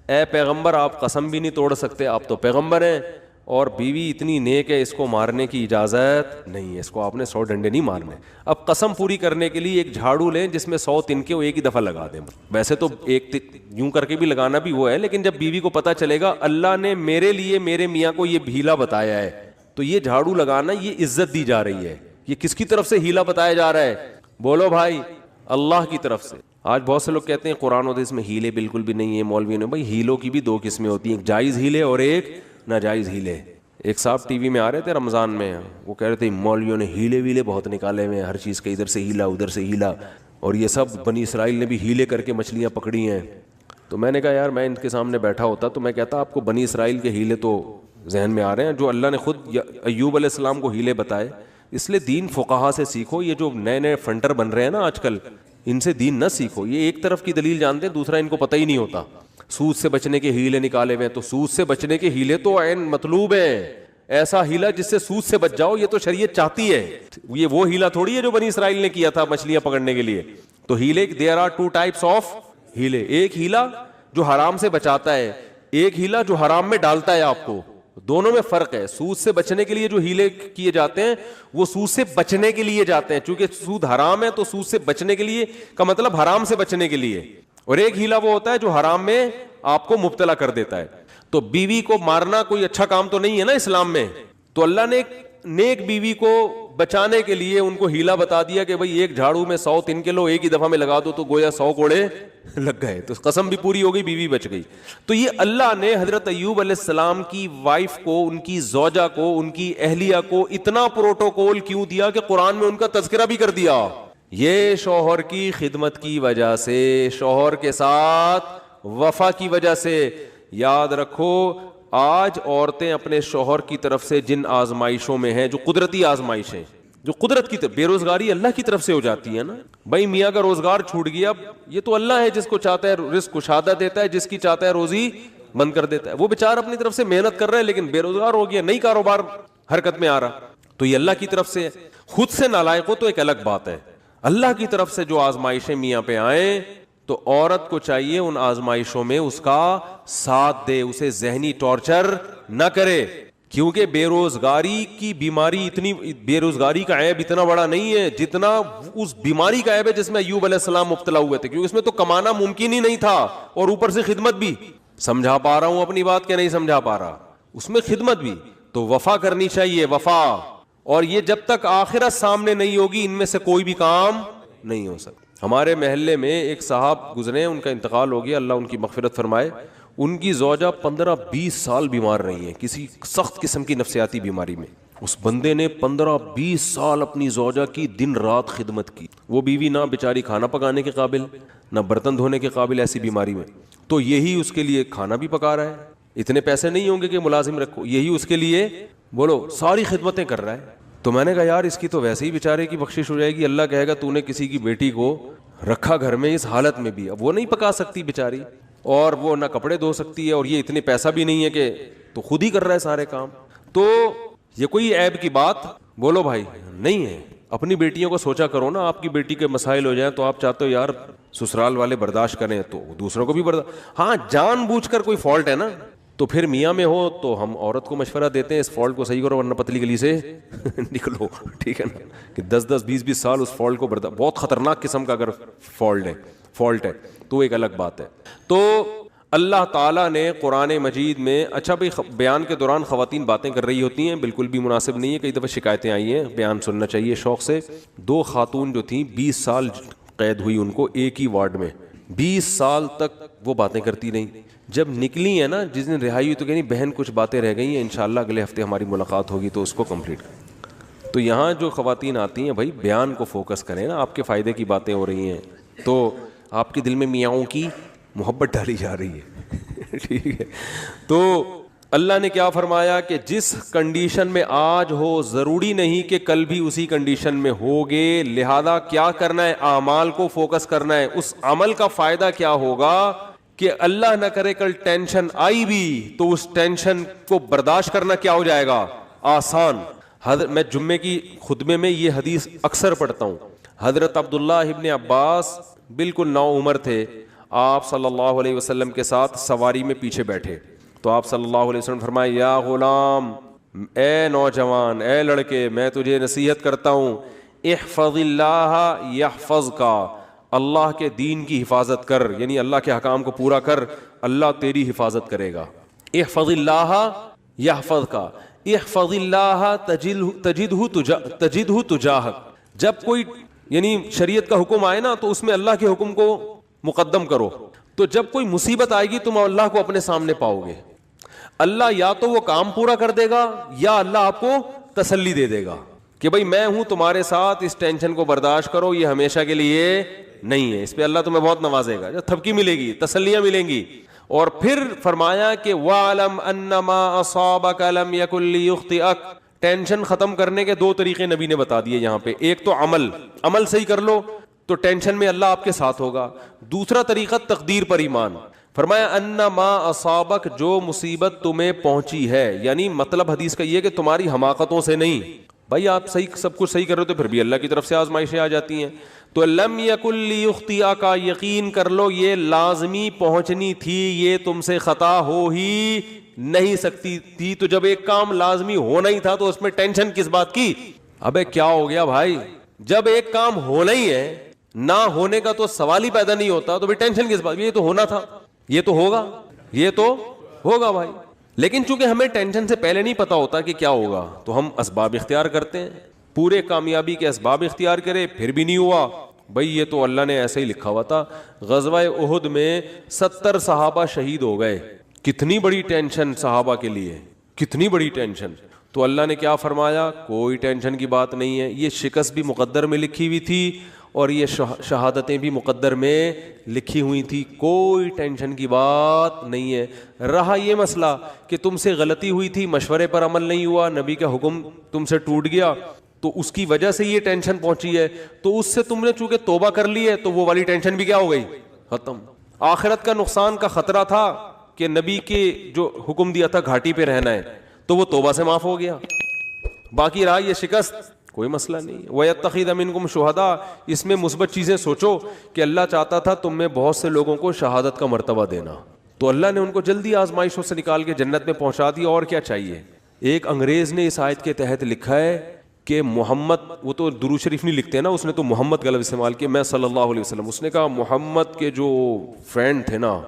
اے پیغمبر آپ قسم بھی نہیں توڑ سکتے, آپ تو پیغمبر ہیں, اور بیوی اتنی نیک ہے اس کو مارنے کی اجازت نہیں ہے, اس کو آپ نے 100 ڈنڈے نہیں مارنے. اب قسم پوری کرنے کے لیے ایک جھاڑو لیں جس میں 100 تنکے وہ ایک ہی دفعہ لگا دیں. ویسے تو ایک یوں کر کے بھی لگانا بھی وہ ہے, لیکن جب بیوی کو پتہ چلے گا اللہ نے میرے لیے میرے میاں کو یہ ہیلا بتایا ہے, تو یہ جھاڑو لگانا یہ عزت دی جا رہی ہے. یہ کس کی طرف سے ہیلا بتایا جا رہا ہے؟ بولو بھائی, اللہ کی طرف سے. آج بہت سے لوگ کہتے ہیں قرآن و حدیث میں ہیلے بالکل بھی نہیں ہے, مولویوں نے. بھائی ہیلوں کی بھی 2 قسمیں ہوتی ہیں, ایک جائز ہیلے اور ایک ناجائز ہیلے. ایک صاحب ٹی وی میں آ رہے تھے رمضان میں, وہ کہہ رہے تھے مولویوں نے ہیلے ویلے بہت نکالے ہوئے ہیں, ہر چیز کے ادھر سے ہیلا ادھر سے ہیلا, اور یہ سب بنی اسرائیل نے بھی ہیلے کر کے مچھلیاں پکڑی ہیں. تو میں نے کہا یار میں ان کے سامنے بیٹھا ہوتا تو میں کہتا آپ کو بنی اسرائیل کے ہیلے تو ذہن میں آ رہے ہیں جو اللہ نے خود ایوب علیہ السلام کو ہیلے بتائے. اس لیے دین فقہا سے سیکھو. یہ جو نئے نئے فنٹر بن رہے ہیں نا آج کل, ان سے دین نہ سیکھو. یہ ایک طرف کی دلیل جانتے ہیں, دوسرا ان کو پتہ ہی نہیں ہوتا. سود سے بچنے کے ہیلے نکالے ہوئے, تو سود سے بچنے کے ہیلے تو عین مطلوب ہیں. ایسا ہیلا جس سے سود سے بچ جاؤ, یہ تو شریعت چاہتی ہے. یہ وہ ہیلا تھوڑی ہے جو بنی اسرائیل نے کیا تھا مچھلیاں پکڑنے کے لیے. تو ہیلے there are 2 types of ہیلے. ایک ہیلا جو حرام سے بچاتا ہے, ایک ہیلا جو حرام میں ڈالتا ہے آپ کو. دونوں میں فرق ہے. سود سے بچنے کے لیے جو ہیلے کیے جاتے ہیں وہ سود سے بچنے کے لیے جاتے ہیں, چونکہ سود حرام ہے تو سود سے بچنے کے لیے کا مطلب حرام سے بچنے کے لیے. اور ایک ہیلا وہ ہوتا ہے جو حرام میں آپ کو مبتلا کر دیتا ہے. تو بیوی کو مارنا کوئی اچھا کام تو نہیں ہے نا اسلام میں. تو اللہ نے ایک نیک بیوی کو بچانے کے لیے ان کو ہیلا بتا دیا کہ بھائی ایک جھاڑو میں 100 تنکے لو، ایک ہی دفعہ میں لگا دو تو گویا 100 کوڑے لگ گئے، تو قسم بھی پوری ہو گئی، بیوی بچ گئی. تو یہ اللہ نے حضرت ایوب علیہ السلام کی وائف کو، ان کی زوجہ کو، ان کی اہلیہ کو اتنا پروٹوکول کیوں دیا کہ قرآن میں ان کا تذکرہ بھی کر دیا؟ یہ شوہر کی خدمت کی وجہ سے، شوہر کے ساتھ وفا کی وجہ سے. یاد رکھو آج عورتیں اپنے شوہر کی طرف سے جن آزمائشوں میں ہیں، جو قدرتی آزمائشیں، جو قدرت کی طرف، بے روزگاری اللہ کی طرف سے ہو جاتی ہے نا. بھائی میاں کا روزگار چھوٹ گیا، یہ تو اللہ ہے جس کو چاہتا ہے رزق کشادہ دیتا ہے، جس کی چاہتا ہے روزی بند کر دیتا ہے. وہ بیچارہ اپنی طرف سے محنت کر رہے ہیں لیکن بے روزگار ہو گیا، نئی کاروبار حرکت میں آ رہا، تو یہ اللہ کی طرف سے ہے. خود سے نالائق ہو تو ایک الگ بات ہے، اللہ کی طرف سے جو آزمائشیں میاں پہ آئیں تو عورت کو چاہیے ان آزمائشوں میں اس کا ساتھ دے، اسے ذہنی ٹارچر نہ کرے. کیونکہ بے روزگاری کی بیماری اتنی، بے روزگاری کا عیب اتنا بڑا نہیں ہے جتنا اس بیماری کا عیب ہے جس میں ایوب علیہ السلام مبتلا ہوئے تھے. کیونکہ اس میں تو کمانا ممکن ہی نہیں تھا اور اوپر سے خدمت بھی. سمجھا پا رہا ہوں اپنی بات کہ نہیں سمجھا پا رہا؟ اس میں خدمت بھی. تو وفا کرنی چاہیے، وفا. اور یہ جب تک آخرت سامنے نہیں ہوگی ان میں سے کوئی بھی کام نہیں ہو سکتا. ہمارے محلے میں ایک صاحب گزرے، ان کا انتقال ہو گیا، اللہ ان کی مغفرت فرمائے. ان کی زوجہ 15-20 سال بیمار رہی ہیں کسی سخت قسم کی نفسیاتی بیماری میں. اس بندے نے 15-20 سال اپنی زوجہ کی دن رات خدمت کی. وہ بیوی نہ بیچاری کھانا پکانے کے قابل، نہ برتن دھونے کے قابل ایسی بیماری میں، تو یہی اس کے لیے کھانا بھی پکا رہا ہے. اتنے پیسے نہیں ہوں گے کہ ملازم رکھو، یہی اس کے لیے بولو ساری خدمتیں کر رہا ہے. تو میں نے کہا یار اس کی تو ویسے ہی بیچارے کی بخشش ہو جائے گی. اللہ کہے گا تو نے کسی کی بیٹی کو رکھا گھر میں اس حالت میں بھی، اب وہ نہیں پکا سکتی بیچاری اور وہ نہ کپڑے دھو سکتی ہے اور یہ اتنے پیسہ بھی نہیں ہے کہ تو خود ہی کر رہا ہے سارے کام. تو یہ کوئی عیب کی بات بولو بھائی نہیں ہے. اپنی بیٹیوں کو سوچا کرو نا، آپ کی بیٹی کے مسائل ہو جائیں تو آپ چاہتے ہو یار سسرال والے برداشت کریں تو دوسروں کو بھی برداشت. ہاں جان بوجھ کر کوئی فالٹ ہے نا تو پھر میاں میں ہو تو ہم عورت کو مشورہ دیتے ہیں اس فالٹ کو صحیح کرو ورنہ پتلی گلی سے نکلو. ٹھیک ہے نا، کہ 10-20 سال اس فالٹ کو بہت خطرناک قسم کا اگر فالٹ ہے تو ایک الگ بات ہے. تو اللہ تعالیٰ نے قرآن مجید میں، اچھا بھائی بیان کے دوران خواتین باتیں کر رہی ہوتی ہیں، بالکل بھی مناسب نہیں ہے. کئی دفعہ شکایتیں آئی ہیں، بیان سننا چاہیے شوق سے. 2 خاتون جو تھیں 20 سال قید ہوئی ان کو ایک ہی وارڈ میں، 20 سال تک وہ باتیں کرتی رہیں. جب نکلی ہیں نا، جس دن رہائی ہوئی تو کہنی بہن کچھ باتیں رہ گئی ہیں، انشاءاللہ اگلے ہفتے ہماری ملاقات ہوگی تو اس کو کمپلیٹ کریں. تو یہاں جو خواتین آتی ہیں بھائی بیان کو فوکس کریں نا، آپ کے فائدے کی باتیں ہو رہی ہیں تو آپ کے دل میں میاؤں کی محبت ڈالی جا رہی ہے. ٹھیک ہے. تو اللہ نے کیا فرمایا کہ جس کنڈیشن میں آج ہو ضروری نہیں کہ کل بھی اسی کنڈیشن میں ہوگے، لہذا کیا کرنا ہے؟ اعمال کو فوکس کرنا ہے. اس عمل کا فائدہ کیا ہوگا کہ اللہ نہ کرے کل ٹینشن آئی بھی تو اس ٹینشن کو برداشت کرنا کیا ہو جائے گا؟ آسان. میں جمعے کی خطبے میں یہ حدیث اکثر پڑھتا ہوں. حضرت عبداللہ ابن عباس بالکل نو عمر تھے، آپ صلی اللہ علیہ وسلم کے ساتھ سواری میں پیچھے بیٹھے تو آپ صلی اللہ علیہ وسلم فرمائے یا غلام، اے نوجوان، اے لڑکے، میں تجھے نصیحت کرتا ہوں، احفظ اللہ یحفظک، اللہ کے دین کی حفاظت کر، یعنی اللہ کے احکام کو پورا کر، اللہ تیری حفاظت کرے گا. احفظ اللہ یحفظک، احفظ اللہ تجدہ تجاہک. جب کوئی یعنی شریعت کا حکم آئے نا تو اس میں اللہ کے حکم کو مقدم کرو. تو جب کوئی مصیبت آئے گی تم اللہ کو اپنے سامنے پاؤ گے. اللہ یا تو وہ کام پورا کر دے گا یا اللہ آپ کو تسلی دے دے گا کہ بھائی میں ہوں تمہارے ساتھ، اس ٹینشن کو برداشت کرو، یہ ہمیشہ کے لیے نہیں ہے. اس پہ اللہ تمہیں بہت نوازے گا، جب تھپکی ملے گی، تسلیاں ملیں گی. اور پھر فرمایا کہ وَعْلَمْ أَنَّمَا أَصَابَكَ لَمْ يَكُنْ لِيُخْطِئَكَ. ٹینشن ختم کرنے کے 2 طریقے نبی نے بتا دیے یہاں پہ. ایک تو عمل صحیح کر لو تو ٹینشن میں اللہ آپ کے ساتھ ہوگا. دوسرا طریقہ تقدیر پر ایمان. فرمایا انما اصابک، جو مصیبت تمہیں پہنچی ہے، یعنی مطلب حدیث کا یہ کہ تمہاری حماقتوں سے نہیں. بھائی آپ صحیح سب کچھ صحیح کر رہے ہو تو پھر بھی اللہ کی طرف سے آزمائشیں آ جاتی ہیں. تو لم یکن لیخطئک، یقین کر لو یہ لازمی پہنچنی تھی، یہ تم سے خطا ہو ہی نہیں سکتی تھی. تو جب ایک کام لازمی ہونا ہی تھا تو اس میں ٹینشن کس بات کی؟ ابے کیا ہو گیا بھائی، جب ایک کام ہونا ہی ہے، نہ ہونے کا تو سوال ہی پیدا نہیں ہوتا، تو بھی ٹینشن کس بات؟ یہ تو ہونا تھا، یہ تو ہوگا، یہ تو ہوگا بھائی. لیکن چونکہ ہمیں ٹینشن سے پہلے نہیں پتا ہوتا کہ کیا ہوگا تو ہم اسباب اختیار کرتے ہیں. پورے کامیابی کے اسباب اختیار کرے پھر بھی نہیں ہوا. بھائی یہ تو اللہ نے ایسے ہی لکھا ہوا تھا. غزوہ احد میں 70 صحابہ شہید ہو گئے. کتنی بڑی ٹینشن صحابہ کے لیے, کتنی بڑی ٹینشن. تو اللہ نے کیا فرمایا, کوئی ٹینشن کی بات نہیں ہے. یہ شکست بھی مقدر میں لکھی ہوئی تھی اور یہ شہادتیں بھی مقدر میں لکھی ہوئی تھی, کوئی ٹینشن کی بات نہیں ہے. رہا یہ مسئلہ کہ تم سے غلطی ہوئی تھی, مشورے پر عمل نہیں ہوا, نبی کا حکم تم سے ٹوٹ گیا, تو اس کی وجہ سے یہ ٹینشن پہنچی ہے, تو اس سے تم نے چونکہ توبہ کر لی ہے تو وہ والی ٹینشن بھی کیا ہو گئی, ختم. آخرت کا نقصان کا خطرہ تھا کہ نبی کے جو حکم دیا تھا گھاٹی پہ رہنا ہے, تو وہ توبہ سے معاف ہو گیا. باقی رہا یہ شکست, کوئی مسئلہ نہیں. وَيَتَّخِذَ مِنْكُمْ شُهَدَاءَ, اس میں مثبت چیزیں سوچو کہ اللہ چاہتا تھا تم میں بہت سے لوگوں کو شہادت کا مرتبہ دینا, تو اللہ نے ان کو جلدی آزمائشوں سے نکال کے جنت میں پہنچا دیا. اور کیا چاہیے. ایک انگریز نے اس آیت کے تحت لکھا ہے کہ محمد, وہ تو درود شریف نہیں لکھتے نا, اس نے تو محمد کا لفظ استعمال کیا, میں صلی اللہ علیہ وسلم. اس نے کہا محمد کے جو فرینڈ تھے نا,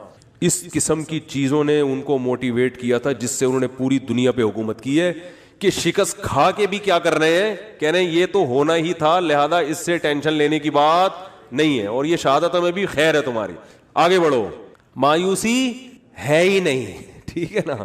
اس قسم کی چیزوں نے ان کو موٹیویٹ کیا تھا جس سے انہوں نے پوری دنیا پہ حکومت کی ہے, کہ شکست کھا کے بھی کیا کر رہے ہیں, کہہ رہے ہیں یہ تو ہونا ہی تھا, لہذا اس سے ٹینشن لینے کی بات نہیں ہے, اور یہ شہادت میں بھی خیر ہے تمہاری, آگے بڑھو, مایوسی ہے ہی نہیں. ٹھیک ہے نا.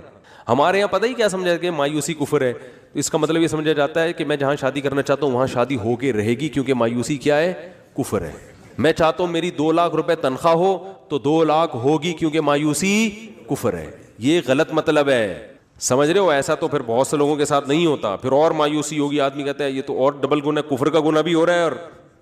ہمارے یہاں پتہ ہی کیا سمجھا کہ مایوسی کفر ہے, تو اس کا مطلب یہ سمجھا جاتا ہے کہ میں جہاں شادی کرنا چاہتا ہوں وہاں شادی ہو کے رہے گی, کیونکہ مایوسی کیا ہے, کفر ہے. میں چاہتا ہوں میری 2 لاکھ روپے تنخواہ ہو تو 2 لاکھ ہوگی, کیونکہ مایوسی کفر ہے. یہ غلط مطلب ہے, سمجھ رہے ہو. ایسا تو پھر بہت سے لوگوں کے ساتھ نہیں ہوتا, پھر اور مایوسی ہوگی, آدمی کہتا ہے یہ تو اور ڈبل گناہ, کفر کا گناہ بھی ہو رہا ہے اور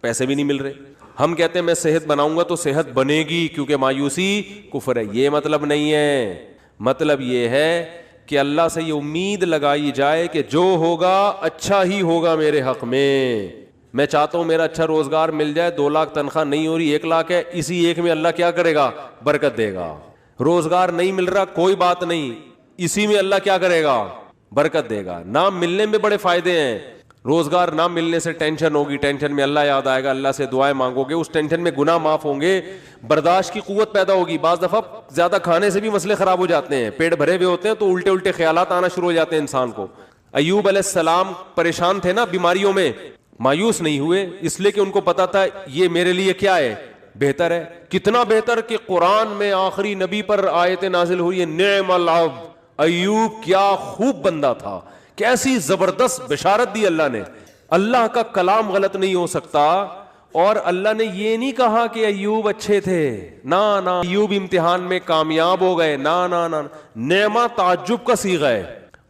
پیسے بھی نہیں مل رہے. ہم کہتے ہیں میں صحت بناؤں گا تو صحت بنے گی کیونکہ مایوسی کفر ہے. یہ مطلب نہیں ہے. مطلب یہ ہے کہ اللہ سے یہ امید لگائی جائے کہ جو ہوگا اچھا ہی ہوگا میرے حق میں. میں چاہتا ہوں میرا اچھا روزگار مل جائے, 2 لاکھ تنخواہ نہیں ہو رہی, 1 لاکھ ہے, اسی 1 میں اللہ کیا کرے گا, برکت دے گا. روزگار نہیں مل رہا, کوئی بات نہیں, اسی میں اللہ کیا کرے گا, برکت دے گا. نہ ملنے میں بڑے فائدے ہیں. روزگار نہ ملنے سے ٹینشن ہوگی, ٹینشن میں اللہ یاد آئے گا, اللہ سے دعائیں مانگو گے, اس ٹینشن میں گناہ معاف ہوں گے, برداشت کی قوت پیدا ہوگی. بعض دفعہ زیادہ کھانے سے بھی مسئلے خراب ہو جاتے ہیں, پیٹ بھرے ہوئے ہوتے ہیں تو الٹے الٹے خیالات آنا شروع ہو جاتے ہیں انسان کو. ایوب علیہ السلام پریشان تھے نا بیماریوں میں, مایوس نہیں ہوئے, اس لیے کہ ان کو پتا تھا یہ میرے لیے کیا ہے, بہتر ہے. کتنا بہتر کہ قرآن میں آخری نبی پر آیت نازل ہوئی ہے, نعم العبد, ایوب کیا خوب بندہ تھا, کیسی زبردست بشارت دی اللہ نے. اللہ کا کلام غلط نہیں ہو سکتا, اور اللہ نے یہ نہیں کہا کہ ایوب اچھے تھے, نہ ایوب امتحان میں کامیاب ہو گئے, نہ نعمہ تعجب کا صیغہ ہے,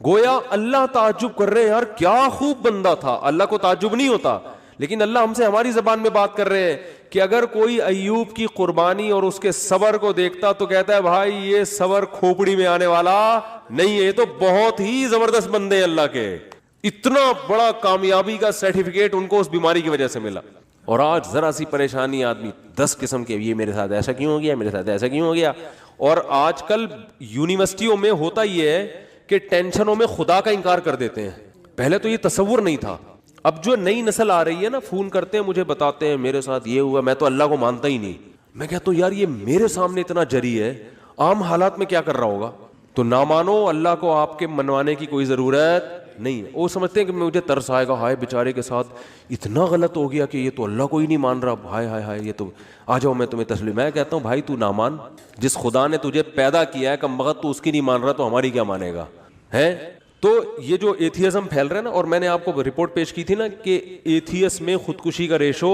گویا اللہ تعجب کر رہے ہیں, یار کیا خوب بندہ تھا. اللہ کو تعجب نہیں ہوتا, لیکن اللہ ہم سے ہماری زبان میں بات کر رہے ہیں کہ اگر کوئی ایوب کی قربانی اور اس کے صبر کو دیکھتا تو کہتا ہے بھائی یہ صبر کھوپڑی میں آنے والا نہیں ہے, یہ تو بہت ہی زبردست بندے ہیں اللہ کے. اتنا بڑا کامیابی کا سرٹیفکیٹ ان کو اس بیماری کی وجہ سے ملا. اور آج ذرا سی پریشانی آدمی 10 قسم کے, یہ میرے ساتھ ایسا کیوں ہو گیا, میرے ساتھ ایسا کیوں ہو گیا. اور آج کل یونیورسٹیوں میں ہوتا یہ ہے کہ ٹینشنوں میں خدا کا انکار کر دیتے ہیں. پہلے تو یہ تصور نہیں تھا. اب جو نئی نسل آ رہی ہے نا, فون کرتے ہیں مجھے, بتاتے ہیں میرے ساتھ یہ ہوا, میں تو اللہ کو مانتا ہی نہیں. میں کہتا ہوں یار یہ میرے سامنے اتنا جری ہے, عام حالات میں کیا کر رہا ہوگا. تو نہ مانو, اللہ کو آپ کے منوانے کی کوئی ضرورت نہیں ہے. وہ سمجھتے ہیں کہ مجھے ترس آئے گا, ہائے بیچارے کے ساتھ اتنا غلط ہو گیا کہ یہ تو اللہ کو ہی نہیں مان رہا, ہائے ہائے ہائے, یہ تو آ جاؤ میں تمہیں تسلیم. میں کہتا ہوں بھائی تو نہ مان, جس خدا نے تجھے پیدا کیا ہے کم بخت تو اس کی نہیں مان رہا, تو ہماری کیا مانے گا ہے. تو یہ جو ایتھیزم پھیل رہا ہے نا, اور میں نے آپ کو رپورٹ پیش کی تھی نا کہ ایتھیس میں خودکشی کا ریشو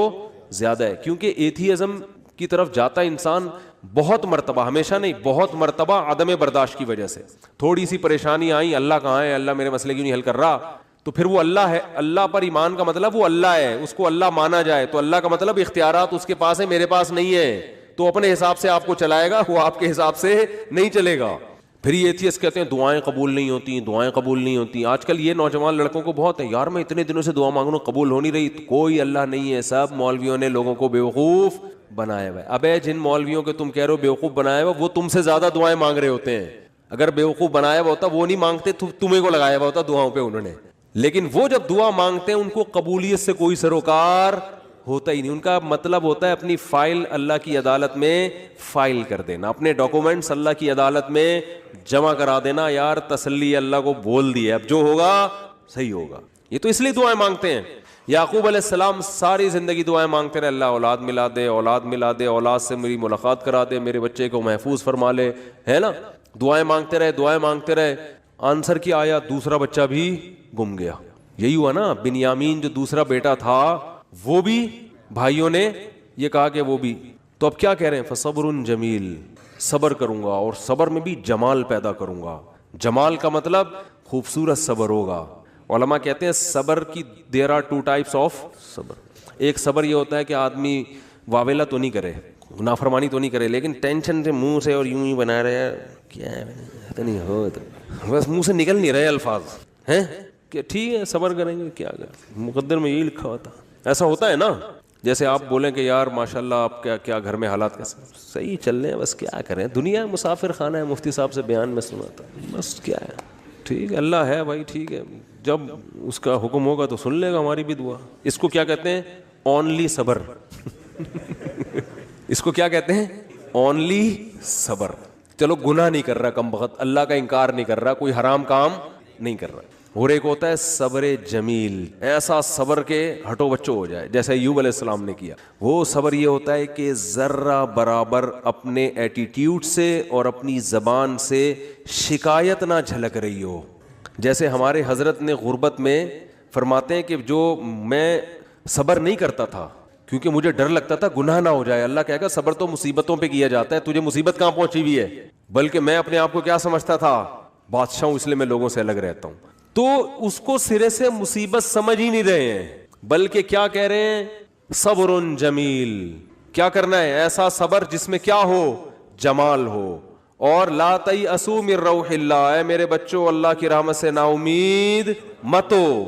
زیادہ ہے, کیونکہ ایتھیزم کی طرف جاتا انسان بہت مرتبہ, ہمیشہ نہیں, بہت مرتبہ عدم برداشت کی وجہ سے. تھوڑی سی پریشانی آئی, اللہ کہاں ہے, اللہ میرے مسئلے کیوں نہیں حل کر رہا, تو پھر وہ اللہ ہے. اللہ پر ایمان کا مطلب وہ اللہ ہے, اس کو اللہ مانا جائے, تو اللہ کا مطلب اختیارات اس کے پاس ہے, میرے پاس نہیں ہے, تو اپنے حساب سے آپ کو چلائے گا, وہ آپ کے حساب سے نہیں چلے گا. پھر یہ ایتھیسٹ کہتے ہیں دعائیں قبول نہیں ہوتی, دعائیں قبول نہیں ہوتی. آج کل یہ نوجوان لڑکوں کو بہت ہے, یار میں اتنے دنوں سے دعا مانگ رہا ہوں قبول ہو نہیں رہی. کوئی اللہ نہیں ہے, سب مولویوں نے لوگوں کو بیوقوف بنایا ہوا ہے. ابے جن مولویوں کے تم کہہ رہے ہو بیوقوف بنایا ہوا, وہ تم سے زیادہ دعائیں مانگ رہے ہوتے ہیں. اگر بیوقوف بنایا ہوا ہوتا وہ نہیں مانگتے, تمہیں کو لگایا ہوا ہوتا دعاؤں پہ انہوں نے. لیکن وہ جب دعا مانگتے ہیں ان کو قبولیت سے کوئی سروکار ہوتا ہی نہیں. ان کا مطلب ہوتا ہے اپنی فائل اللہ کی عدالت میں فائل کر دینا, اپنے ڈاکومنٹس اللہ کی عدالت میں جمع کرا دینا. یار تسلی اللہ کو بول دی ہے, اب جو ہوگا صحیح ہوگا. یہ تو اس لیے دعائیں مانگتے ہیں یعقوب علیہ السلام ساری زندگی دعائیں مانگتے رہے, اللہ اولاد ملا دے, اولاد ملا دے, اولاد سے میری ملاقات کرا دے, میرے بچے کو محفوظ فرما لے, ہے نا, دعائیں مانگتے رہے, دعائیں مانگتے رہے. آنسر کیا آیا, دوسرا بچہ بھی گم گیا. یہی ہوا نا, بنیامین جو دوسرا بیٹا تھا وہ بھی بھائیوں نے یہ کہا کہ وہ بھی. تو اب کیا کہہ رہے ہیں, فصبر جمیل, صبر کروں گا اور صبر میں بھی جمال پیدا کروں گا. جمال کا مطلب خوبصورت صبر ہوگا. علماء کہتے ہیں صبر کی دیر آر 2 types آف صبر. ایک صبر یہ ہوتا ہے کہ آدمی واویلا تو نہیں کرے, نافرمانی تو نہیں کرے, لیکن ٹینشن سے منہ سے اور یوں ہی بنا رہے ہیں, کیا ہے نہیں ہو تو بس منہ سے نکل نہیں رہے الفاظ ہیں کہ ٹھیک ہے صبر کریں گے, کیا مقدر میں یہی لکھا ہوتا. ایسا ہوتا ہے نا, جیسے آپ بولیں کہ یار ماشاءاللہ آپ کیا گھر میں حالات کیسے, صحیح چل رہے ہیں, بس کیا کریں, دنیا مسافر خانہ ہے, مفتی صاحب سے بیان میں سنا تھا, بس کیا ہے, ٹھیک ہے اللہ ہے بھائی, ٹھیک ہے, جب اس کا حکم ہوگا تو سن لے گا ہماری بھی دعا. اس کو کیا کہتے ہیں, اونلی صبر. اس کو کیا کہتے ہیں, اونلی صبر. چلو گناہ نہیں کر رہا کم بخت, اللہ کا انکار نہیں کر رہا, کوئی حرام کام نہیں کر رہا. اور ایک ہوتا ہے صبر جمیل, ایسا صبر کے ہٹو بچو ہو جائے جیسے ایوب علیہ السلام نے کیا. وہ صبر یہ ہوتا ہے کہ ذرہ برابر اپنے ایٹیٹیوڈ سے اور اپنی زبان سے شکایت نہ جھلک رہی ہو. جیسے ہمارے حضرت نے غربت میں فرماتے ہیں کہ جو میں صبر نہیں کرتا تھا کیونکہ مجھے ڈر لگتا تھا گناہ نہ ہو جائے. اللہ کہے گا صبر تو مصیبتوں پہ کیا جاتا ہے, تجھے مصیبت کہاں پہنچی ہوئی ہے, بلکہ میں اپنے آپ کو کیا سمجھتا تھا, بادشاہ ہوں, اس لیے میں لوگوں سے الگ رہتا ہوں. تو اس کو سرے سے مصیبت سمجھ ہی نہیں رہے ہیں, بلکہ کیا کہہ رہے ہیں, صبر جمیل. کیا کرنا ہے, ایسا صبر جس میں کیا ہو, جمال ہو. اور لا تیأسوا من روح اللہ, اے میرے بچوں اللہ کی رحمت سے نا امید مت ہو.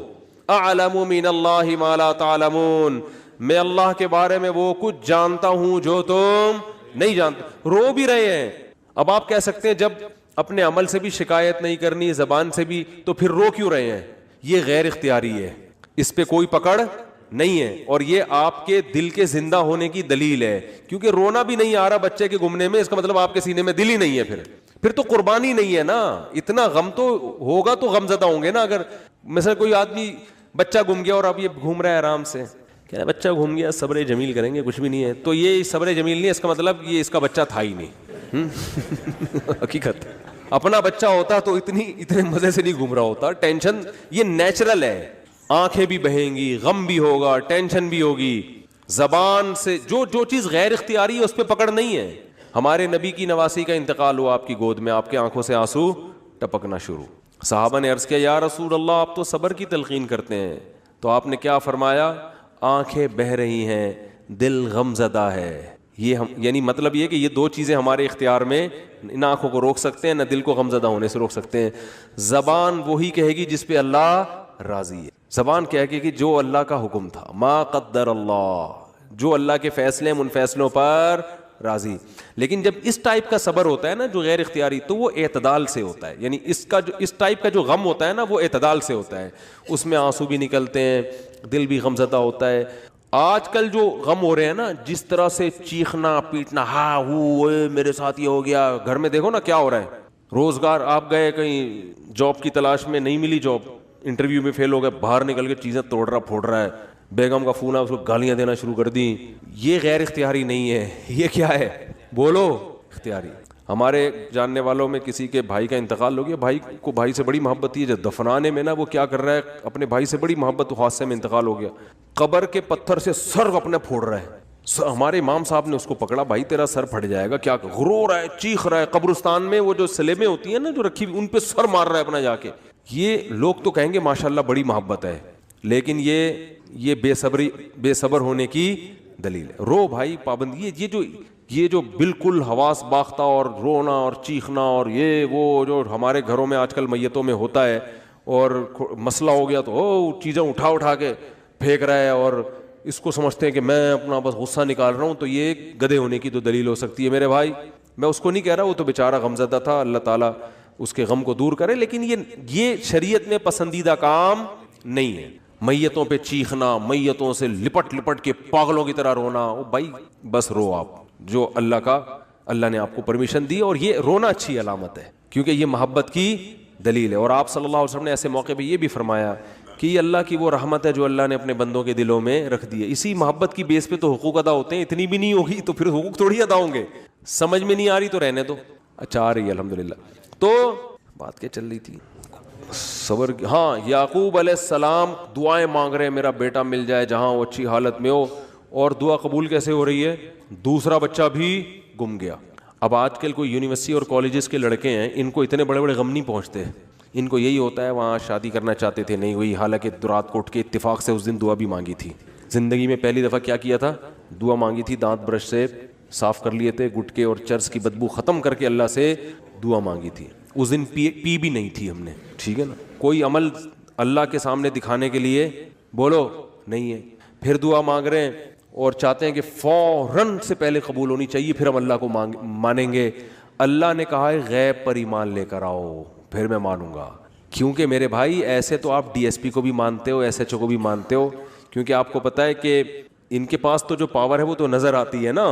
اعلم من اللہ ما لا تعلمون, میں اللہ کے بارے میں وہ کچھ جانتا ہوں جو تم نہیں جانتے. رو بھی رہے ہیں, اب آپ کہہ سکتے ہیں جب اپنے عمل سے بھی شکایت نہیں کرنی, زبان سے بھی, تو پھر رو کیوں رہے ہیں؟ یہ غیر اختیاری ہے, اس پہ کوئی پکڑ نہیں ہے, اور یہ آپ کے دل کے زندہ ہونے کی دلیل ہے. کیونکہ رونا بھی نہیں آ رہا بچے کے گمنے میں, اس کا مطلب آپ کے سینے میں دل ہی نہیں ہے. پھر تو قربانی نہیں ہے نا. اتنا غم تو ہوگا تو غم زدہ ہوں گے نا. اگر مثلا کوئی آدمی بچہ گم گیا اور اب یہ گھوم رہا ہے آرام سے, کیا بچہ گھوم گیا, صبر جمیل کریں گے, کچھ بھی نہیں ہے, تو یہ صبر جمیل نہیں ہے, اس کا مطلب یہ اس کا بچہ تھا ہی نہیں. حقیقت اپنا بچہ ہوتا تو اتنے مزے سے نہیں گھوم رہا ہوتا. ٹینشن یہ نیچرل ہے, آنکھیں بھی بہیں گی, غم بھی ہوگا, ٹینشن بھی ہوگی. زبان سے جو چیز غیر اختیاری ہے اس پہ پکڑ نہیں ہے. ہمارے نبی کی نواسی کا انتقال ہوا آپ کی گود میں, آپ کے آنکھوں سے آنسو ٹپکنا شروع. صحابہ نے عرض کیا یا رسول اللہ آپ تو صبر کی تلقین کرتے ہیں, تو آپ نے کیا فرمایا, آنکھیں بہہ رہی ہیں, دل غم زدہ ہے. یہ یعنی مطلب یہ کہ یہ دو چیزیں ہمارے اختیار میں, نہ آنکھوں کو روک سکتے ہیں نہ دل کو غم زدہ ہونے سے روک سکتے ہیں. زبان وہی کہے گی جس پہ اللہ راضی ہے. زبان کہے گی کہ جو اللہ کا حکم تھا, ما قدر اللہ, جو اللہ کے فیصلے ان فیصلوں پر راضی. لیکن جب اس ٹائپ کا صبر ہوتا ہے نا جو غیر اختیاری, تو وہ اعتدال سے ہوتا ہے. یعنی اس ٹائپ کا جو غم ہوتا ہے نا وہ اعتدال سے ہوتا ہے, اس میں آنسو بھی نکلتے ہیں, دل بھی غم زدہ ہوتا ہے. آج کل جو غم ہو رہے ہیں نا, جس طرح سے چیخنا پیٹنا, ہاں ہو میرے ساتھ یہ ہو گیا, گھر میں دیکھو نا کیا ہو رہا ہے. روزگار آپ گئے کہیں جاب کی تلاش میں, نہیں ملی جاب, انٹرویو میں فیل ہو گئے, باہر نکل کے چیزیں توڑ رہا پھوڑ رہا ہے, بیگم کا فون آیا اس کو گالیاں دینا شروع کر دی. یہ غیر اختیاری نہیں ہے, یہ کیا ہے, بولو اختیاری. ہمارے جاننے والوں میں کسی کے بھائی کا انتقال ہو گیا, بھائی کو بھائی سے بڑی محبت تھی, جب دفنانے میں نا وہ کیا کر رہا ہے, اپنے بھائی سے بڑی محبت, حادثے میں انتقال ہو گیا, قبر کے پتھر سے سر اپنے پھوڑ رہا ہے. ہمارے امام صاحب نے اس کو پکڑا, بھائی تیرا سر پھٹ جائے گا, کیا رو رہا ہے, چیخ رہا ہے. قبرستان میں وہ جو سلیبیں ہوتی ہیں نا جو رکھی ان پہ سر مار رہا ہے اپنا جا کے. یہ لوگ تو کہیں گے ماشاءاللہ بڑی محبت ہے, لیکن یہ بے صبر ہونے کی دلیل ہے. رو بھائی پابندی, یہ جو بالکل حواس باختہ اور رونا اور چیخنا اور یہ وہ جو ہمارے گھروں میں آج کل میتوں میں ہوتا ہے, اور مسئلہ ہو گیا تو چیزیں اٹھا کے پھینک رہا ہے, اور اس کو سمجھتے ہیں کہ میں اپنا بس غصہ نکال رہا ہوں, تو یہ گدھے ہونے کی تو دلیل ہو سکتی ہے. میرے بھائی میں اس کو نہیں کہہ رہا, وہ تو بیچارہ غمزدہ تھا, اللہ تعالیٰ اس کے غم کو دور کرے, لیکن یہ شریعت میں پسندیدہ کام نہیں ہے. میتوں پہ چیخنا, میتوں سے لپٹ کے پاگلوں کی طرح رونا, بھائی بس رو آپ, جو اللہ نے آپ کو پرمیشن دی, اور یہ رونا اچھی علامت ہے کیونکہ یہ محبت کی دلیل ہے. اور آپ صلی اللہ علیہ وسلم نے ایسے موقع پہ یہ بھی فرمایا کہ یہ اللہ کی وہ رحمت ہے جو اللہ نے اپنے بندوں کے دلوں میں رکھ دی ہے. اسی محبت کی بیس پہ تو حقوق ادا ہوتے ہیں. اتنی بھی نہیں ہوگی تو پھر حقوق تھوڑی ادا ہوں گے. سمجھ میں نہیں آ رہی تو رہنے دو. اچھا آ رہی ہے الحمدللہ. تو بات کیا چل رہی تھی؟ صبر. ہاں یعقوب علیہ السلام دعائیں مانگ رہے ہیں میرا بیٹا مل جائے جہاں وہ اچھی حالت میں ہو. اور دعا قبول کیسے ہو رہی ہے؟ دوسرا بچہ بھی گم گیا. اب آج کل کوئی یونیورسٹی اور کالجز کے لڑکے ہیں, ان کو اتنے بڑے بڑے غم نہیں پہنچتے. ان کو یہی ہوتا ہے وہاں شادی کرنا چاہتے تھے نہیں ہوئی, حالانکہ رات کو اٹھ کے اتفاق سے اس دن دعا بھی مانگی تھی. زندگی میں پہلی دفعہ کیا کیا تھا؟ دعا مانگی تھی, دانت برش سے صاف کر لیے تھے, گٹکے اور چرس کی بدبو ختم کر کے اللہ سے دعا مانگی تھی. اس دن پی بھی نہیں تھی ہم نے. ٹھیک ہے نا. کوئی عمل اللہ کے سامنے دکھانے کے لیے بولو نہیں ہے. پھر دعا مانگ رہے ہیں اور چاہتے ہیں کہ فوراً سے پہلے قبول ہونی چاہیے, پھر ہم اللہ کو مانیں گے. اللہ نے کہا ہے غیب پر ایمان لے کر آؤ پھر میں مانوں گا. کیونکہ میرے بھائی ایسے تو آپ ڈی ایس پی کو بھی مانتے ہو, ایس ایچ او کو بھی مانتے ہو, کیونکہ آپ کو پتا ہے کہ ان کے پاس تو جو پاور ہے وہ تو نظر آتی ہے نا.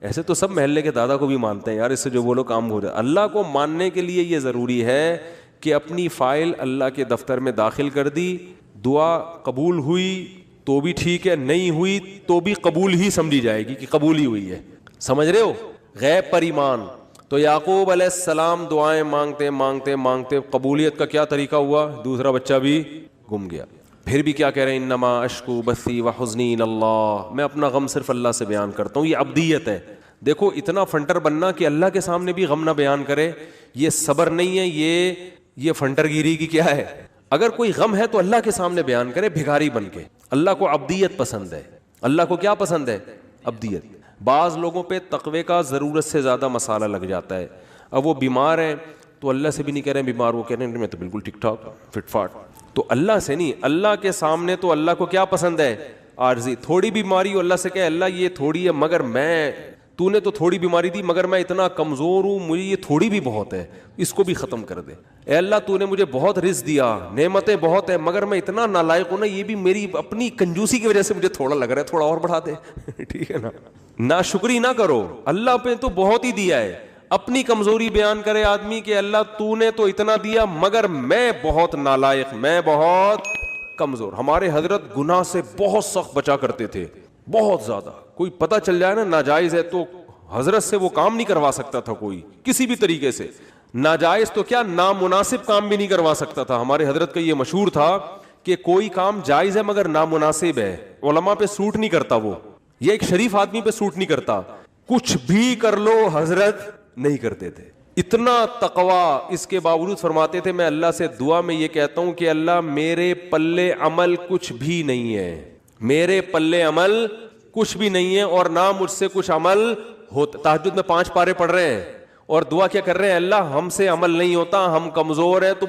ایسے تو سب محلے کے دادا کو بھی مانتے ہیں, یار اس سے جو بولو کام ہو جائے. اللہ کو ماننے کے لیے یہ ضروری ہے کہ اپنی فائل اللہ کے دفتر میں داخل کر دی, دعا قبول ہوئی تو بھی ٹھیک ہے, نہیں ہوئی تو بھی قبول ہی سمجھی جائے گی کہ قبول ہی ہوئی ہے. سمجھ رہے ہو؟ غیب پر ایمان. تو یعقوب علیہ السلام دعائیں مانگتے مانگتے مانگتے قبولیت کا کیا طریقہ ہوا؟ دوسرا بچہ بھی گم گیا. پھر بھی کیا کہہ رہے ہیں؟ انما اشکو بثی وحزنی الی اللہ, میں اپنا غم صرف اللہ سے بیان کرتا ہوں. یہ عبدیت ہے. دیکھو اتنا فنٹر بننا کہ اللہ کے سامنے بھی غم نہ بیان کرے, یہ صبر نہیں ہے, یہ فنٹر گیری کی کیا ہے. اگر کوئی غم ہے تو اللہ کے سامنے بیان کرے بھکاری بن کے. اللہ کو عبدیت پسند ہے. اللہ کو کیا پسند ہے؟ عبدیت. بعض لوگوں پہ تقوی کا ضرورت سے زیادہ مسالہ لگ جاتا ہے. اب وہ بیمار ہیں تو اللہ سے بھی نہیں کہہ رہے ہیں بیمار, وہ کہہ رہے ہیں میں تو بالکل ٹھیک ٹھاک فٹ فاٹ. تو اللہ سے نہیں, اللہ کے سامنے تو اللہ کو کیا پسند ہے؟ عارضی. تھوڑی بیماری ہو اللہ سے کہے اللہ یہ تھوڑی ہے مگر تو نے تو تھوڑی بیماری دی مگر میں اتنا کمزور ہوں, مجھے یہ تھوڑی بھی بہت ہے, اس کو بھی ختم کر دے. اے اللہ تو نے مجھے بہت رزق دیا, نعمتیں بہت ہیں, مگر میں اتنا نالائق ہوں نا, یہ بھی میری اپنی کنجوسی کی وجہ سے مجھے تھوڑا لگ رہا ہے, تھوڑا اور بڑھا دے. ٹھیک ہے نا. ناشکری نہ کرو, اللہ پہ تو بہت ہی دیا ہے. اپنی کمزوری بیان کرے آدمی کہ اللہ تو نے تو اتنا دیا مگر میں بہت نالائق, میں بہت کمزور. ہمارے حضرت گناہ سے بہت سخت بچا کرتے تھے, بہت زیادہ. کوئی پتہ چل جائے نا ناجائز ہے تو حضرت سے وہ کام نہیں کروا سکتا تھا کوئی کسی بھی طریقے سے. ناجائز تو کیا نامناسب کام بھی نہیں کروا سکتا تھا. ہمارے حضرت کا یہ مشہور تھا کہ کوئی کام جائز ہے مگر نامناسب ہے, علماء پہ سوٹ نہیں کرتا, وہ یہ ایک شریف آدمی پہ سوٹ نہیں کرتا, کچھ بھی کر لو حضرت نہیں کرتے تھے. اتنا تقویٰ. اس کے باوجود فرماتے تھے میں اللہ سے دعا میں یہ کہتا ہوں کہ اللہ میرے پلے عمل کچھ بھی نہیں ہے, میرے پلے عمل کچھ بھی نہیں ہے اور نہ مجھ سے کچھ عمل ہوتا. تہجد میں 5 پارے پڑھ رہے ہیں اور دعا کیا کر رہے ہیں؟ اللہ ہم سے عمل نہیں ہوتا, ہم کمزور ہیں, تو